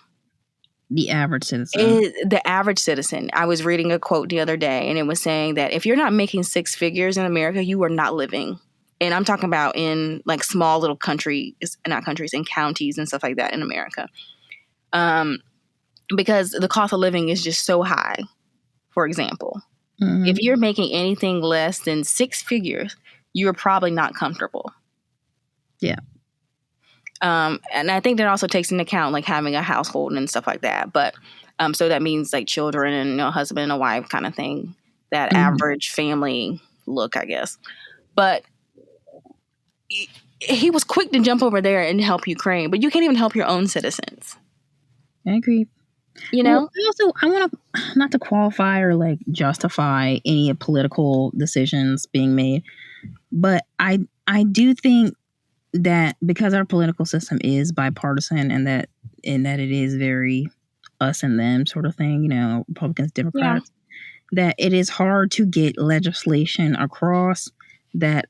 The average citizen. The average citizen. I was reading a quote the other day, and it was saying that if you're not making six figures in America, you are not living. And I'm talking about in like small little countries, not countries, in counties and stuff like that in America. Because the cost of living is just so high. For example, if you're making anything less than six figures, you're probably not comfortable. Yeah. And I think that also takes into account like having a household and stuff like that. But so that means like children and a husband and a wife kind of thing, that average family look, I guess. But he was quick to jump over there and help Ukraine, but you can't even help your own citizens. I agree. Well, I want to not to qualify or like justify any political decisions being made, but I do think that because our political system is bipartisan and that it is very us and them sort of thing, Republicans, Democrats, that it is hard to get legislation across that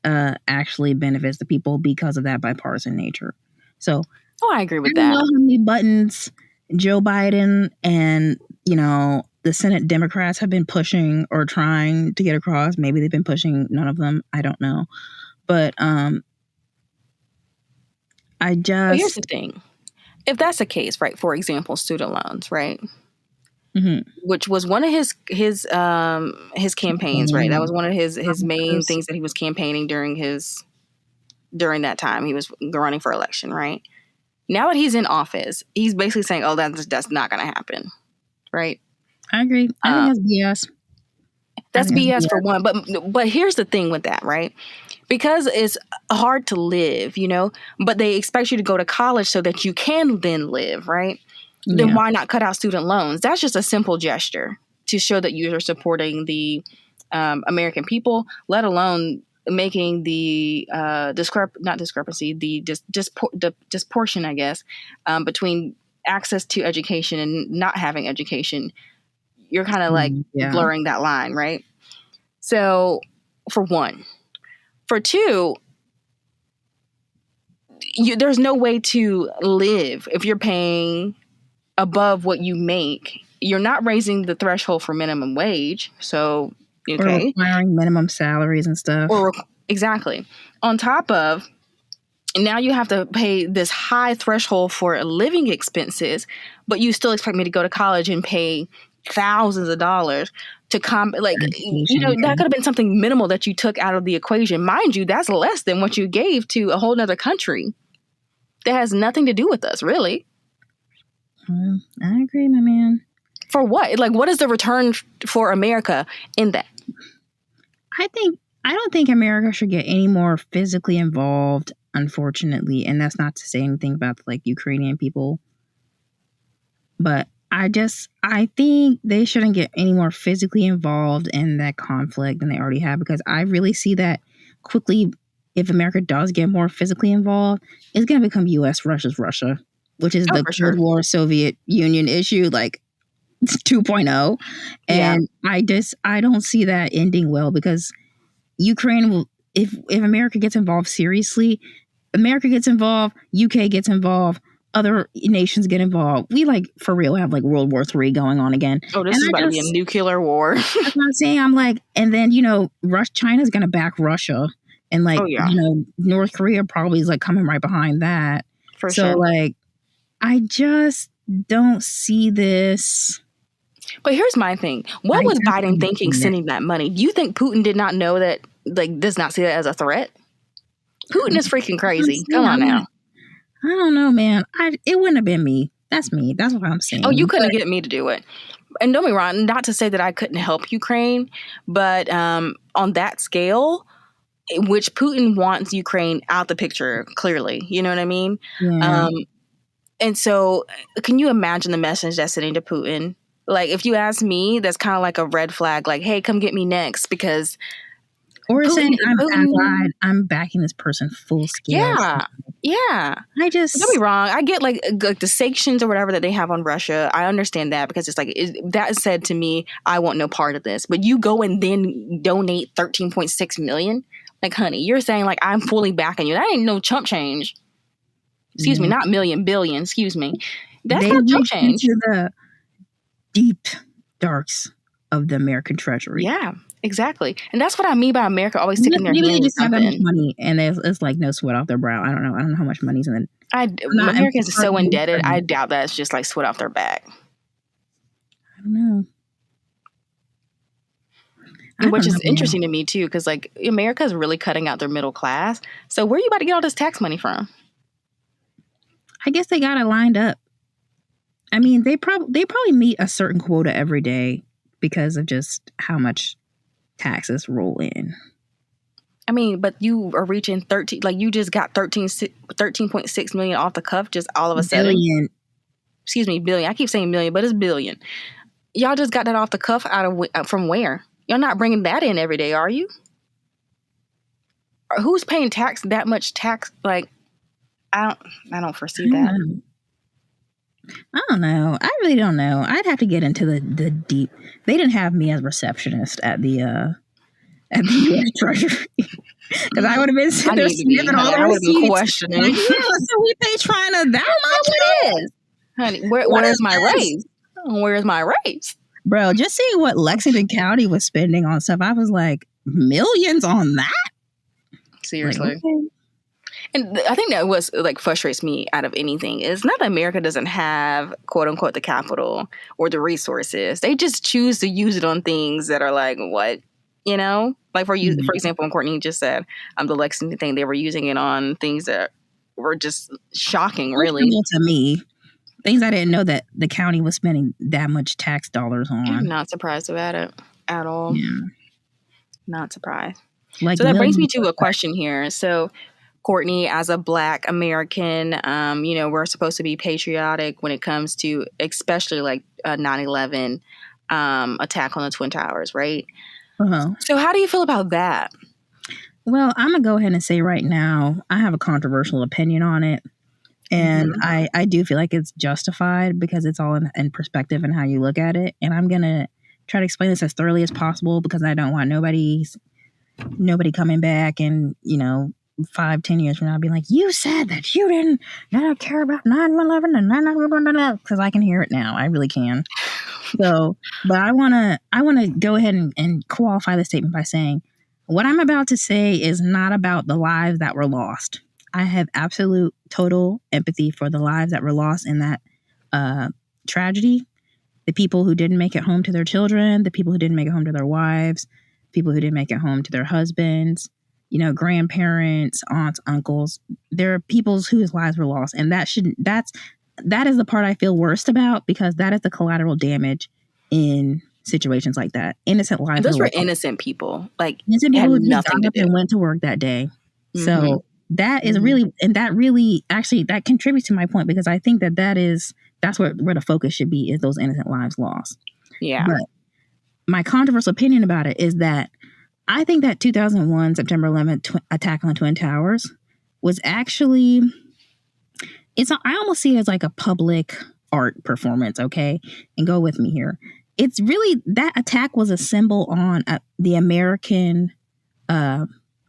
actually benefits the people because of that bipartisan nature. So, I agree with that. I don't know how many buttons Joe Biden and, the Senate Democrats have been pushing or trying to get across. Maybe they've been pushing none of them. I don't know. But here's the thing. If that's the case, right, for example, student loans, right? Which was one of his campaigns, right? That was one of his main things that he was campaigning during that time. He was running for election, right? Now that he's in office, he's basically saying, "Oh, that's not going to happen," right? I agree. I think that's BS. That's BS for one. But here's the thing with that, right? Because it's hard to live, but they expect you to go to college so that you can then live, right? Yeah. Then why not cut out student loans? That's just a simple gesture to show that you are supporting the American people, let alone making the disproportion, I guess, between access to education and not having education. you're kind of like blurring that line, right? So for one. For two, there's no way to live if you're paying above what you make. You're not raising the threshold for minimum wage. So, okay. Or requiring minimum salaries and stuff. Exactly. On top of, now you have to pay this high threshold for living expenses, but you still expect me to go to college and pay thousands of dollars to that could have been something minimal that you took out of the equation. Mind you, that's less than what you gave to a whole nother country that has nothing to do with us, really. I agree, my man. For what? Like, what is the return for America in that? I don't think America should get any more physically involved, unfortunately. And that's not to say anything about like Ukrainian people. But I think they shouldn't get any more physically involved in that conflict than they already have, because I really see that quickly. If America does get more physically involved, it's going to become U.S. Russia's Russia, which is the Cold War Soviet Union issue, like 2.0. And I don't see that ending well, because Ukraine will, if America gets involved seriously, America gets involved, UK gets involved, other nations get involved. We for real have World War III going on again. Oh, this is about to be a nuclear war. That's what I'm saying. I'm and then, China's going to back Russia. And North Korea probably is coming right behind that. For sure. I just don't see this. But here's my thing. What was Biden thinking sending that money? Do you think Putin did not know that, does not see that as a threat? Putin is freaking crazy. Come on now. I don't know, man. It wouldn't have been me. That's me. That's what I'm saying. Oh, you couldn't get me to do it. And don't be wrong, not to say that I couldn't help Ukraine, but on that scale, which Putin wants Ukraine out the picture, clearly. You know what I mean? Yeah. And so can you imagine the message that's sending to Putin? If you ask me, that's kind of like a red flag, hey, come get me next, because... Or saying, I'm backing this person full scale. Yeah. Don't be wrong. I get the sanctions or whatever that they have on Russia. I understand that, because it's that said to me, I want no part of this. But you go and then donate $13.6 million. Honey, you're saying I'm fully backing you. That ain't no chump change. Excuse me, not million, billion. Excuse me. That's not chump change. Into the deep darks of the American treasury. Yeah. Exactly. And that's what I mean by America always sticking their hand in just something. Have that much money, and it's no sweat off their brow. I don't know how much money's in it. Americans are so indebted. I doubt that it's just sweat off their back. I don't know. Which is interesting to me too, because America is really cutting out their middle class. So where are you about to get all this tax money from? I guess they got it lined up. I mean, they probably meet a certain quota every day because of just how much taxes roll in. I mean, but you are reaching 13, you just got 13.6 million off the cuff just all of a sudden. Billion. Excuse me, billion. I keep saying million, but it's billion. Y'all just got that off the cuff from where? You're not bringing that in every day, are you? Or who's paying that much tax? I don't foresee that. I don't know. I really don't know. I'd have to get into the deep. They didn't have me as receptionist at the U.S. Treasury, because I would have been sitting there sniffing all the receipts. I would have been questioning. So we pay China that much? It is, honey. Where's my raise? Where's my raise? Bro, just seeing what Lexington County was spending on stuff, I was millions on that? Seriously. Okay. And I think that was frustrates me out of anything is not that America doesn't have, quote unquote, the capital or the resources. They just choose to use it on things that are what, for you, for example, when Courtney just said the Lexington thing, they were using it on things that were just shocking, really. To me, things I didn't know that the county was spending that much tax dollars on. I'm not surprised about it at all. Yeah. Not surprised. So that brings me to a question here. So, Courtney, as a Black American, we're supposed to be patriotic when it comes to especially 9/11 attack on the Twin Towers, right? Uh-huh. So how do you feel about that? Well, I'm going to go ahead and say right now, I have a controversial opinion on it. And I do feel like it's justified because it's all in perspective and how you look at it. And I'm going to try to explain this as thoroughly as possible because I don't want nobody coming back and 5-10 years from now being like, you said that you didn't care about 9/11 and 9/11 because I can hear it now. I really can. So, but I wanna go ahead and qualify the statement by saying what I'm about to say is not about the lives that were lost. I have absolute total empathy for the lives that were lost in that tragedy. The people who didn't make it home to their children, the people who didn't make it home to their wives, people who didn't make it home to their husbands, grandparents, aunts, uncles. There are people whose lives were lost, and that is the part I feel worst about because that is the collateral damage in situations like that. Innocent lives. Those were innocent people. Like innocent people had who just nothing got to up do and went to work that day. So that is really, and that really actually that contributes to my point because I think that's where the focus should be is those innocent lives lost. Yeah. But my controversial opinion about it is that I think that 2001 September 11th attack on Twin Towers was actually, I almost see it as like a public art performance, okay? And go with me here. It's really, that attack was a symbol on the American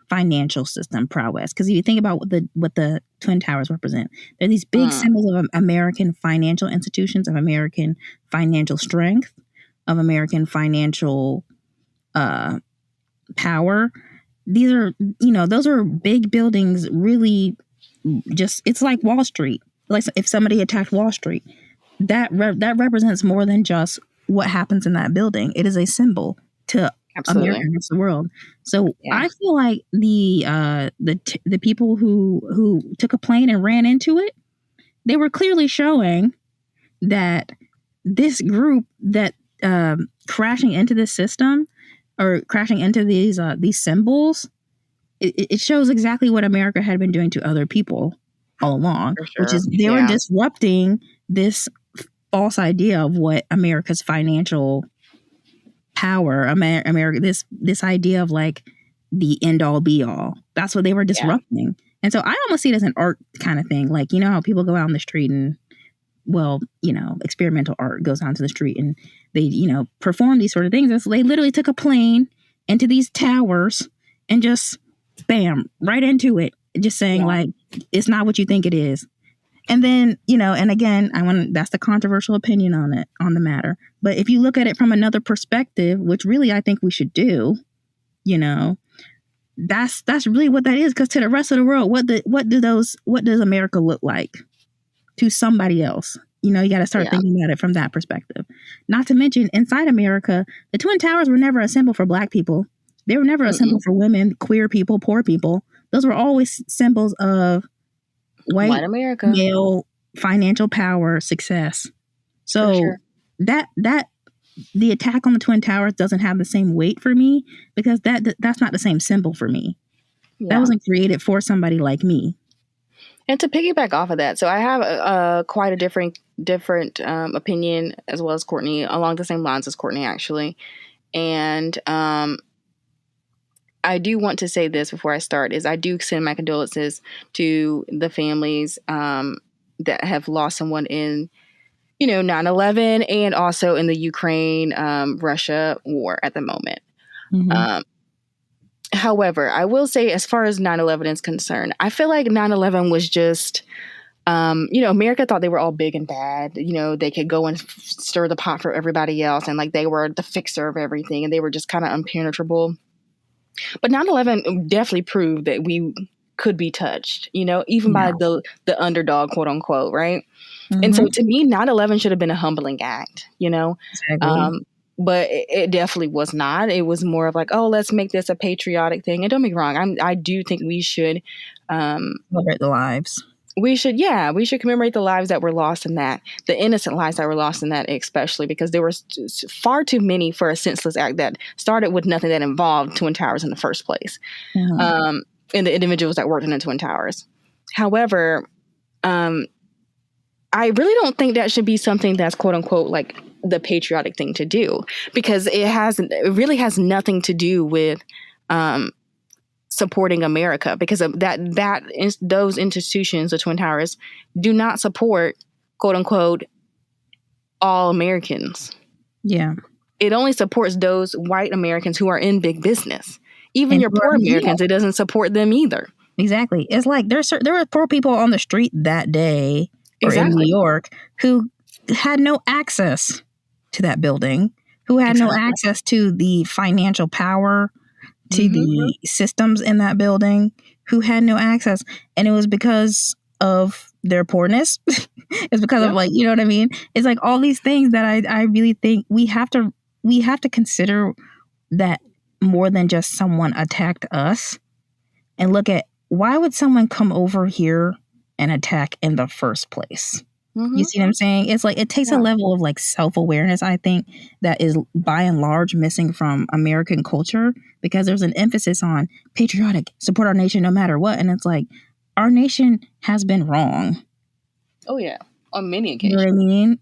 financial system prowess. Because if you think about what the Twin Towers represent, they're these big symbols of American financial institutions, of American financial strength, of American financial power. These are, those are big buildings, really just, it's like Wall Street. Like if somebody attacked Wall Street, that represents more than just what happens in that building. It is a symbol to America and the world. So I feel like the people who took a plane and ran into it, they were clearly showing that this group that crashing into this system or crashing into these symbols, it shows exactly what America had been doing to other people all along, which is they were disrupting this false idea of what America's financial power, America, this idea of like the end all be all. That's what they were disrupting. And so I almost see it as an art kind of thing. Like, how people go out on the street and, experimental art goes onto the street and they, perform these sort of things. And so they literally took a plane into these towers and just bam, right into it. Just saying like, it's not what you think it is. And then, and again, that's the controversial opinion on the matter. But if you look at it from another perspective, which really I think we should do, that's really what that is. Because to the rest of the world, what does America look like to somebody else? You got to start thinking about it from that perspective. Not to mention, inside America, the Twin Towers were never a symbol for Black people. They were never a symbol for women, queer people, poor people. Those were always symbols of white America, male, financial power, success. So that the attack on the Twin Towers doesn't have the same weight for me because that's not the same symbol for me. That wasn't created for somebody like me. And to piggyback off of that, so I have quite a different opinion as well as Courtney, along the same lines as Courtney actually, and I do want to say this before I start, is I do extend my condolences to the families that have lost someone in, 9/11 and also in the Ukraine-Russia war at the moment. Mm-hmm. However, I will say as far as 9/11 is concerned, I feel like 9/11 was just, America thought they were all big and bad. They could go and stir the pot for everybody else and like they were the fixer of everything and they were just kind of impenetrable. But 9/11 definitely proved that we could be touched, even by the underdog, quote unquote, right? Mm-hmm. And so to me, 9/11 should have been a humbling act, Exactly. But it definitely was not. It was more of like, oh, let's make this a patriotic thing. And don't get me wrong, I do think we should celebrate the lives. We should commemorate the lives that were lost in that, the innocent lives that were lost in that, especially because there were far too many for a senseless act that started with nothing that involved Twin Towers in the first place, mm-hmm. And the individuals that worked in the Twin Towers. However, I really don't think that should be something that's quote unquote like the patriotic thing to do, because it really has nothing to do with supporting America, because of those institutions, the Twin Towers, do not support quote unquote all Americans. Yeah. it only supports those white Americans who are in big business. Even And your poor Americans, it doesn't support them either. Exactly. It's like there were poor people on the street that day or in New York who had no access to that building, who had no access to the financial power, to the systems in that building, who had no access. And it was because of their poorness. It's because of, like, you know what I mean? It's like all these things that I really think we have to consider that more than just someone attacked us, and look at, why would someone come over here and attack in the first place? You see what I'm saying? It's like, it takes a level of like self-awareness, I think, that is by and large missing from American culture, because there's an emphasis on patriotic, support our nation no matter what. And it's like, our nation has been wrong. Oh, yeah. On many occasions. You know what I mean?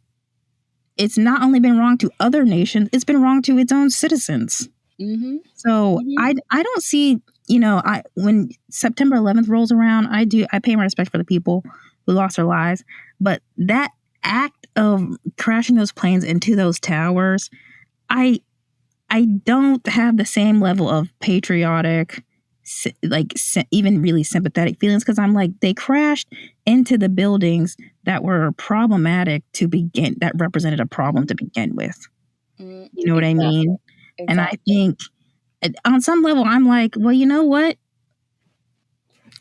It's not only been wrong to other nations, it's been wrong to its own citizens. So I don't see, when September 11th rolls around, I pay my respect for the people who lost their lives. But that act of crashing those planes into those towers, I don't have the same level of patriotic, even really sympathetic feelings, because I'm like, they crashed into the buildings that were problematic to begin, that represented a problem to begin with. You know what I mean? Exactly. And I think on some level, I'm like, well, you know what?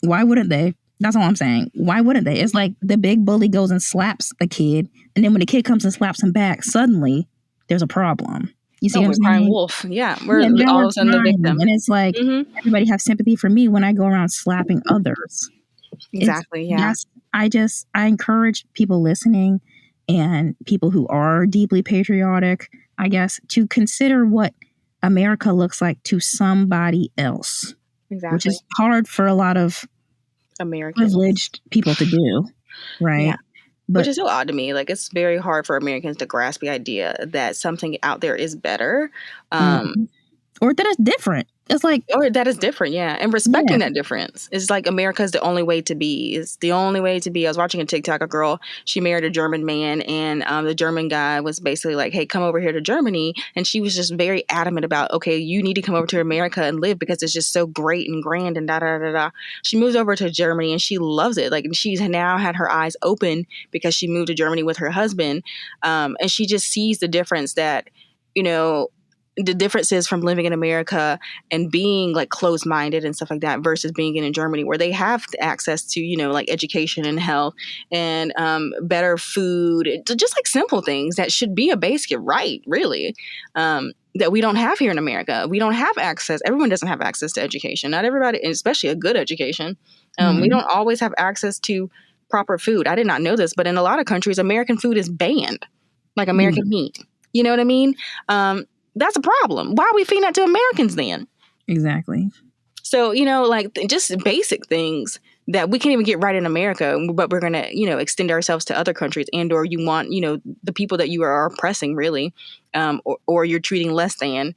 Why wouldn't they? That's all I'm saying. Why wouldn't they? It's like the big bully goes and slaps a kid, and then when the kid comes and slaps him back, suddenly there's a problem. You see what I'm saying? Crying wolf. Yeah, we're all of a sudden the victim. And it's like, everybody have sympathy for me when I go around slapping others. Exactly, I encourage people listening and people who are deeply patriotic, I guess, to consider what America looks like to somebody else. Exactly. Which is hard for a lot of Americans, privileged people to do, right? Yeah. But, which is so odd to me. Like, it's very hard for Americans to grasp the idea that something out there is better. Or that it's different. It's like... Or that is different, yeah. And respecting that difference. It's like America is the only way to be. It's the only way to be. I was watching a TikTok, a girl, she married a German man, and the German guy was basically like, hey, come over here to Germany. And she was just very adamant about, okay, you need to come over to America and live because it's just so great and grand and da-da-da-da. She moves over to Germany and she loves it. Like, she's now had her eyes open because she moved to Germany with her husband. And she just sees the difference that, the differences from living in America and being like closed-minded and stuff like that versus being in Germany, where they have access to, like education and health and better food, just like simple things that should be a basic right, really, that we don't have here in America. We don't have access. Everyone doesn't have access to education. Not everybody, especially a good education. We don't always have access to proper food. I did not know this, but in a lot of countries, American food is banned, like American meat. You know what I mean? That's a problem. Why are we feeding that to Americans then? Exactly. So, just basic things that we can't even get right in America, but we're going to, extend ourselves to other countries, and or you want, the people that you are oppressing, really, or you're treating less than,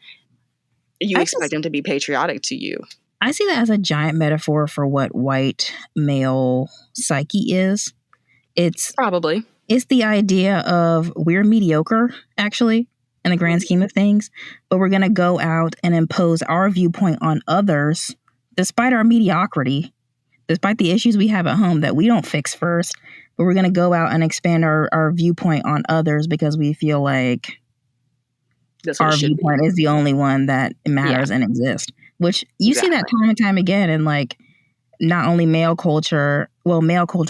you expect them to be patriotic to you. I see that as a giant metaphor for what white male psyche is. It's the idea of we're mediocre, actually, in the grand scheme of things, but we're going to go out and impose our viewpoint on others, despite our mediocrity, despite the issues we have at home that we don't fix first, but we're going to go out and expand our viewpoint on others because we feel like our viewpoint is the only one that matters and exists, which you see that time and time again in like not only male culture,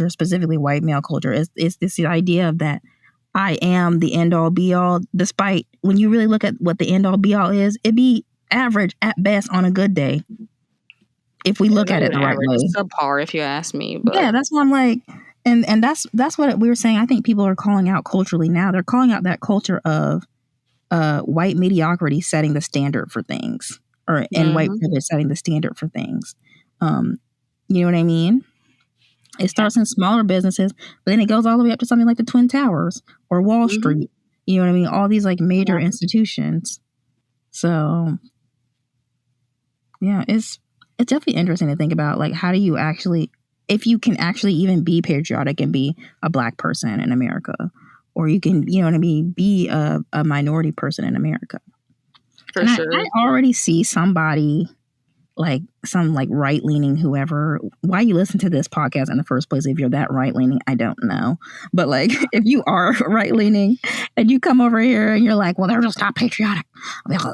specifically white male culture, is this idea of that I am the end all be all, despite when you really look at what the end all be all is, it'd be average at best on a good day. If we look at it the right way. Subpar, if you ask me. But. Yeah, that's what I'm like. And that's what we were saying. I think people are calling out culturally now. They're calling out that culture of white mediocrity setting the standard for things, and white privilege setting the standard for things. You know what I mean? It starts in smaller businesses, but then it goes all the way up to something like the Twin Towers or Wall Street. You know what I mean? All these like major institutions. So, yeah, it's definitely interesting to think about, like, how do you actually, if you can actually even be patriotic and be a Black person in America, or you can, you know what I mean, be a minority person in America. For And sure. I already see somebody, like some like right leaning whoever. Why you listen to this podcast in the first place? If you're that right leaning, I don't know. But like, if you are right leaning and you come over here and you're like, well, they're just not patriotic.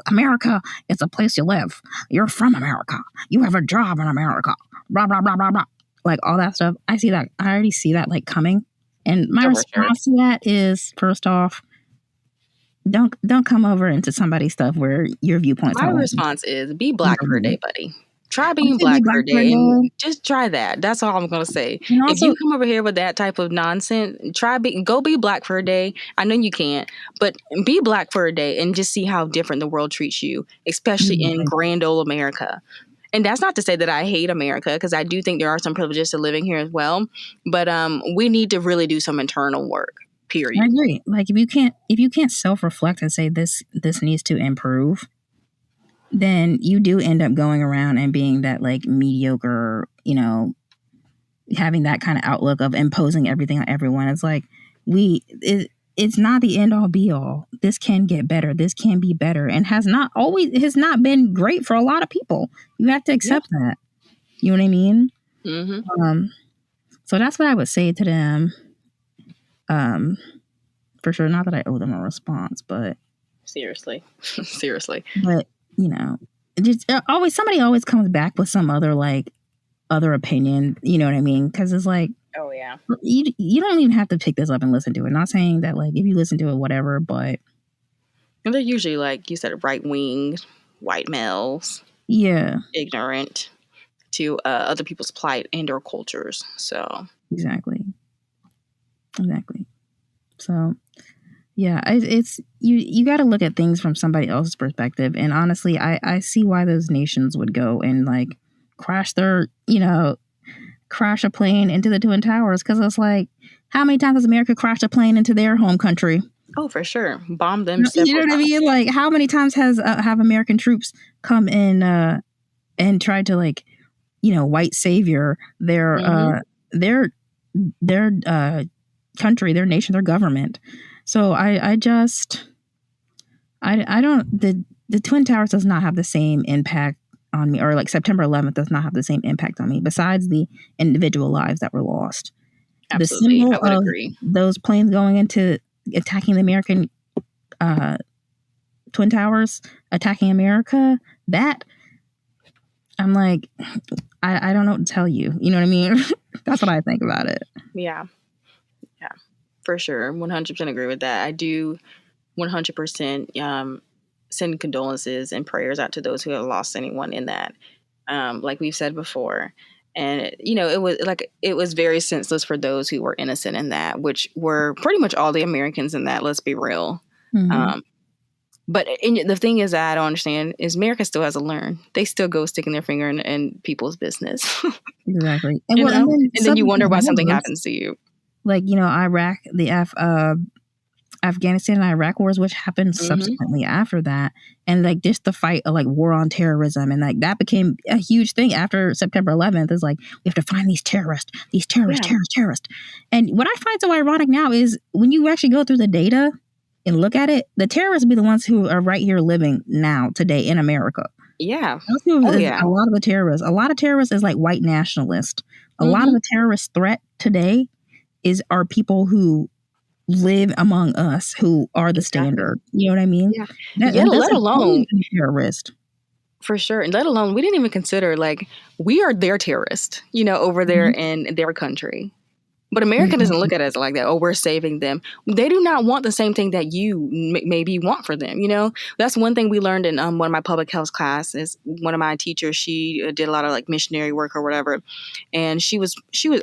America is a place you live. You're from America. You have a job in America. Blah blah blah blah blah. Like all that stuff. I see that. I already see that like coming. And my Oh, for sure. response to that is, first off, don't come over into somebody's stuff where your viewpoints My don't line. response is be You know black what I for a mean? day, buddy. Try I being say be black for black a for a day and day. just try that. That's all I'm gonna say. And If also, you come over here with that type of nonsense, go be black for a day. I know you can't, but be black for a day and just see how different the world treats you, especially in exactly. grand old America. And that's not to say that I hate America, because I do think there are some privileges to living here as well. But we need to really do some internal work. I Period. agree. Like if you can't self reflect and say this needs to improve, then you do end up going around and being that like mediocre, having that kind of outlook of imposing everything on everyone. It's like it's not the end all be all. This can get better. This can be better, and has not been great for a lot of people. You have to accept that. You know what I mean? Mm-hmm. So that's what I would say to them. For sure. Not that I owe them a response, but Seriously. Seriously. but just somebody always comes back with some other opinion. You know what I mean? Because it's like, Oh, yeah. you don't even have to pick this up and listen to it. Not saying that like if you listen to it, whatever, but And they're usually, like you said, right wing, white males, yeah, ignorant to other people's plight and or cultures. So exactly. So yeah, it's you got to look at things from somebody else's perspective. And honestly, I see why those nations would go and like crash crash a plane into the Twin Towers, because it's like, how many times has America crashed a plane into their home country? oh, for sure, bomb them You know several what I times. mean? Like, how many times have American troops come in and tried to like, white savior their country, their nation, their government. So I don't, the Twin Towers does not have the same impact on me, or like September 11th does not have the same impact on me, besides the individual lives that were lost. Absolutely, The symbol I would of agree. those planes going into attacking the American Twin Towers, attacking America, that I'm like, I don't know what to tell you. You know what I mean? That's what I think about it. Yeah, for sure, 100% agree with that. I do 100% send condolences and prayers out to those who have lost anyone in that. Like we've said before. And it was very senseless for those who were innocent in that, which were pretty much all the Americans in that. Let's be real. Mm-hmm. But the thing is that I don't understand is America still has to learn. They still go sticking their finger in people's business. Exactly. And And then you wonder why something wars, happens to you. like Iraq, Afghanistan and Iraq wars, which happened Mm-hmm. subsequently after that, and like just the fight of like war on terrorism, and like that became a huge thing after September 11th. Is like, we have to find these terrorists. And what I find so ironic now is when you actually go through the data and look at it, the terrorists be the ones who are right here living now today in America. Yeah. Those who Oh, is yeah. a lot of the terrorists. A lot of terrorists is like white nationalist. A lot Mm-hmm. of the terrorist threat today are people who live among us, who are the Exactly. standard. You know what I mean? Yeah. That Let doesn't alone always be terrorist. for sure, and let alone we didn't even consider like we are their terrorist, over there in their country. But America doesn't look at us like that. Oh, we're saving them. They do not want the same thing that you maybe want for them. That's one thing we learned in one of my public health classes. One of my teachers, she did a lot of like missionary work or whatever, and she was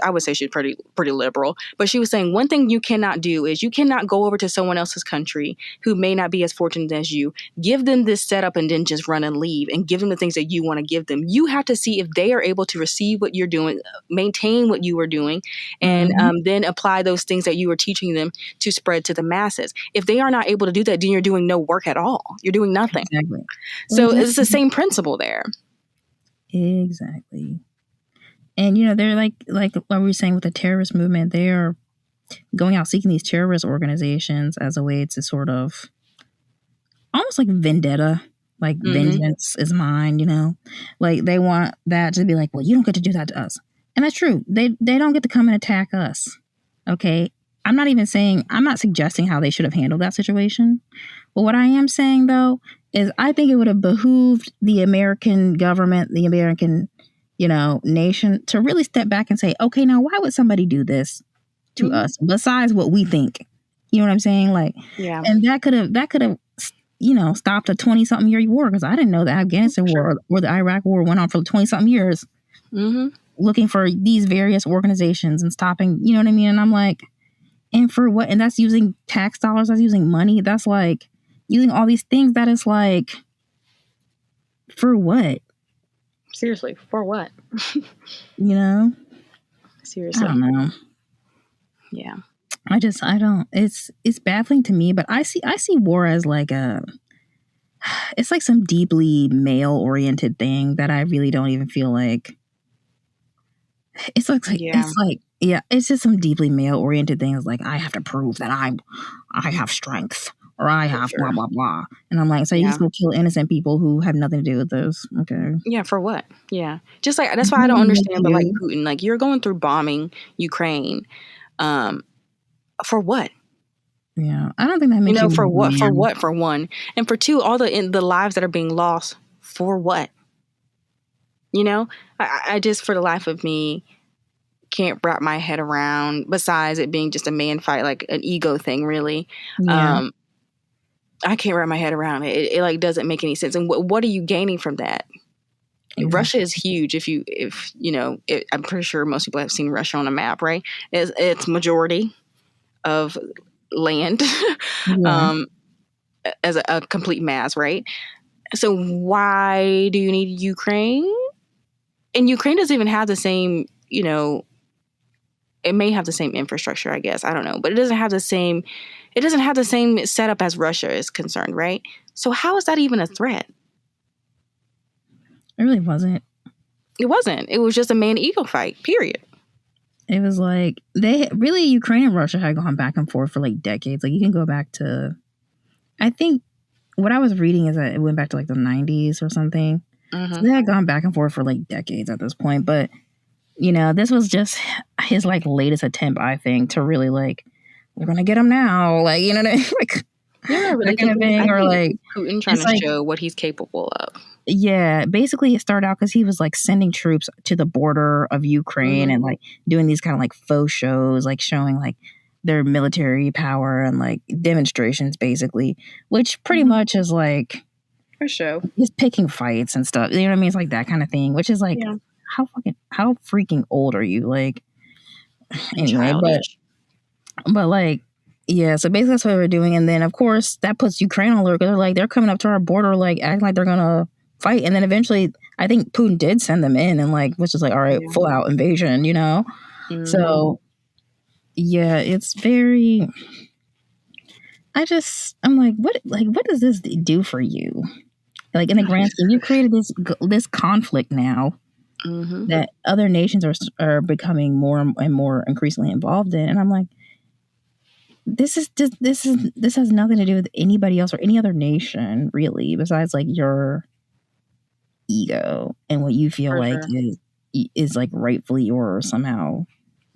I would say she's pretty liberal. But she was saying one thing you cannot do is you cannot go over to someone else's country who may not be as fortunate as you, give them this setup and then just run and leave and give them the things that you want to give them. You have to see if they are able to receive what you're doing, maintain what you are doing, and then apply those things that you are teaching them to spread to the masses. If they are not able to do that, then you're doing no work at all. You're doing nothing. Exactly. So it's the same principle there. Exactly. And they're like what we were saying with the terrorist movement, they are going out seeking these terrorist organizations as a way to sort of almost like vendetta Like, Mm-hmm. vengeance is mine, you know? Like, they want that to be like, well, you don't get to do that to us. And that's true. They don't get to come and attack us. Okay? I'm not suggesting how they should have handled that situation. But what I am saying, though, is I think it would have behooved the American government, the American, nation to really step back and say, okay, now why would somebody do this to Mm-hmm. us besides what we think? You know what I'm saying? Like, Yeah. and that could have stopped a 20-something year war, because I didn't know the Afghanistan war or the Iraq war went on for 20-something years, Mm-hmm. looking for these various organizations and stopping, you know what I mean? And I'm like, and for what? And that's using tax dollars, that's using money, that's like using all these things that is like, for what? Seriously, for what? You know? Seriously. I don't know. Yeah. I don't, it's baffling to me, but I see war as like it's like some deeply male oriented thing that I really don't even feel like it's like Yeah. it's like, yeah, it's just some deeply male oriented things, like I have to prove that I have strength, or I have sure. blah blah blah. And I'm like, so you Yeah. just go kill innocent people who have nothing to do with this. Okay. Yeah, for what? Yeah. Just like that's It why I don't doesn't make understand, but like you. Putin, like you're going through bombing Ukraine. For what? Yeah. I don't think that makes you a For what? For man. what? For one. And for two, all the lives that are being lost, for what? I just, for the life of me, can't wrap my head around, besides it being just a man fight, like an ego thing, really. Yeah. I can't wrap my head around it. It like doesn't make any sense. And what are you gaining from that? Exactly. Russia is huge. I'm pretty sure most people have seen Russia on a map, right? It's majority of land, Yeah. as a complete mass, right? So why do you need Ukraine? And Ukraine doesn't even have the same, it may have the same infrastructure, I guess. I don't know, but it doesn't have the same setup as Russia is concerned, right? So how is that even a threat? It really wasn't. It wasn't. It was just a man ego fight, period. It was like Ukraine and Russia had gone back and forth for like decades. Like, you can go back to, I think what I was reading is that it went back to like the 90s or something. Mm-hmm. So they had gone back and forth for like decades at this point. But, this was just his like latest attempt, I think, to really like, we're going to get him now. Like, you know what I mean? Like, Yeah, I really that kind of thing. Or like, Putin trying it's to like, show what he's capable of. yeah, basically it started out because he was like sending troops to the border of Ukraine, and like doing these kind of like faux shows, like showing like their military power and like demonstrations, basically, which pretty much is like For sure. just picking fights and stuff. You know what I mean? It's like that kind of thing, which is like, Yeah. how freaking old are you? Like, anyway, Childish. but like, yeah, so basically that's what we're doing. And then of course that puts Ukraine on alert, because they're like, they're coming up to our border, like acting like they're gonna fight. And then eventually I think Putin did send them in, and like was just like, all right, full out invasion, Mm-hmm. So yeah, it's very, I'm like, what does this do for you? Like, in the grand scheme, you created this conflict now that other nations are becoming more and more increasingly involved in. And I'm like, this has nothing to do with anybody else or any other nation, really, besides like your ego and what you feel like is like rightfully yours somehow.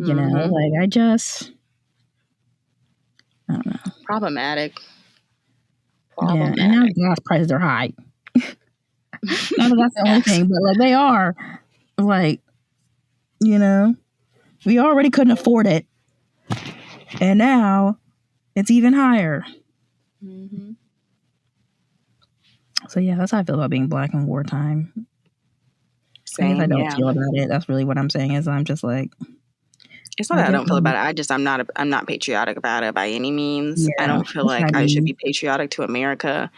Like, I don't know. Problematic. Yeah, and now gas prices are high. Not that that's the only thing, but like they are. Like, we already couldn't afford it, and now it's even higher. So yeah, that's how I feel about being Black in wartime. Same, I guess I don't feel about it. That's really what I'm saying. Is I'm just like, it's not that I don't feel about it. I'm not patriotic about it by any means. Yeah, I don't feel like I should be patriotic to America.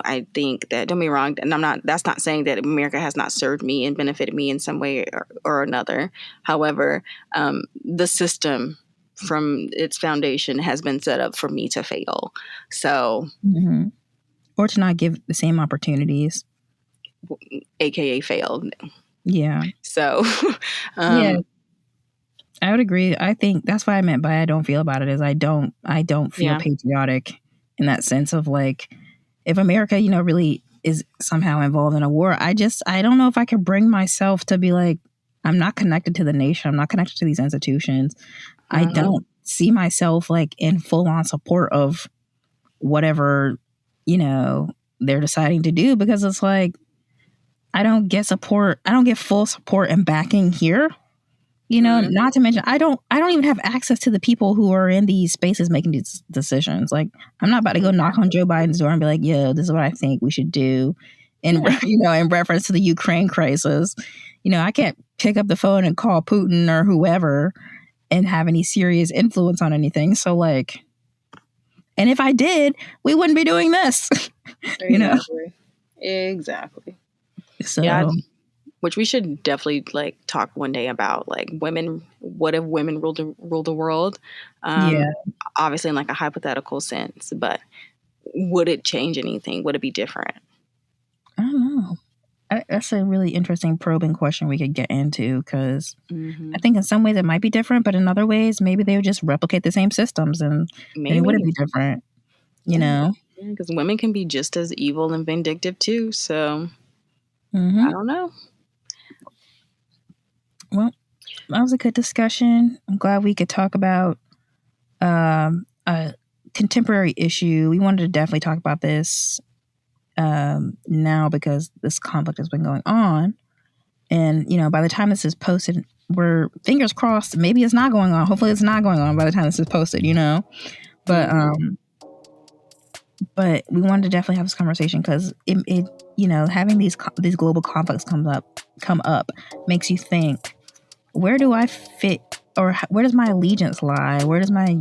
I think that, don't be wrong, and that's not saying that America has not served me and benefited me in some way or another. However, the system from its foundation has been set up for me to fail. So, or to not give the same opportunities, AKA failed. Yeah. So, yeah, I would agree. I think that's what I meant by I don't feel about it, is I don't feel patriotic in that sense of like, if America, really is somehow involved in a war, I don't know if I could bring myself to be like, I'm not connected to the nation. I'm not connected to these institutions. I don't see myself like in full on support of whatever, they're deciding to do, because it's like, I don't get support. I don't get full support and backing here. Not to mention, I don't even have access to the people who are in these spaces making these decisions. Like, I'm not about to go knock on Joe Biden's door and be like, yo, this is what I think we should do. In reference to the Ukraine crisis, I can't pick up the phone and call Putin or whoever and have any serious influence on anything. So like, and if I did, we wouldn't be doing this. Exactly. So, yeah, which we should definitely like talk one day about, like, women. What if women rule the world? Obviously in like a hypothetical sense, but would it change anything? Would it be different? I don't know. That's a really interesting probing question we could get into, because I think in some ways it might be different, but in other ways maybe they would just replicate the same systems and it wouldn't be different. Because women can be just as evil and vindictive too. So I don't know. Well, that was a good discussion. I'm glad we could talk about a contemporary issue. We wanted to definitely talk about this now because this conflict has been going on. And, by the time this is posted, we're fingers crossed, maybe it's not going on. Hopefully it's not going on by the time this is posted, But but we wanted to definitely have this conversation because it having these global conflicts come up makes you think, where do I fit, or where does my allegiance lie? Where does my,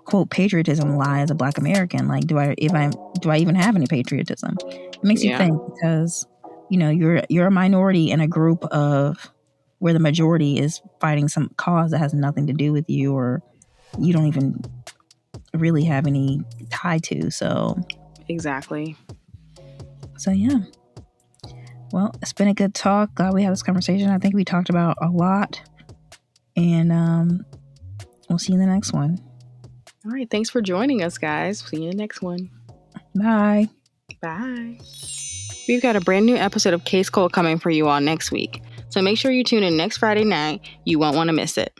quote, patriotism lie as a Black American? Like, do I even have any patriotism? It makes you think, because, you're a minority in a group of where the majority is fighting some cause that has nothing to do with you, or you don't even really have any tie to. So exactly. So yeah. Well, it's been a good talk. Glad we had this conversation. I think we talked about a lot. And we'll see you in the next one. All right. Thanks for joining us, guys. See you in the next one. Bye. Bye. We've got a brand new episode of Case Cold coming for you all next week. So make sure you tune in next Friday night. You won't want to miss it.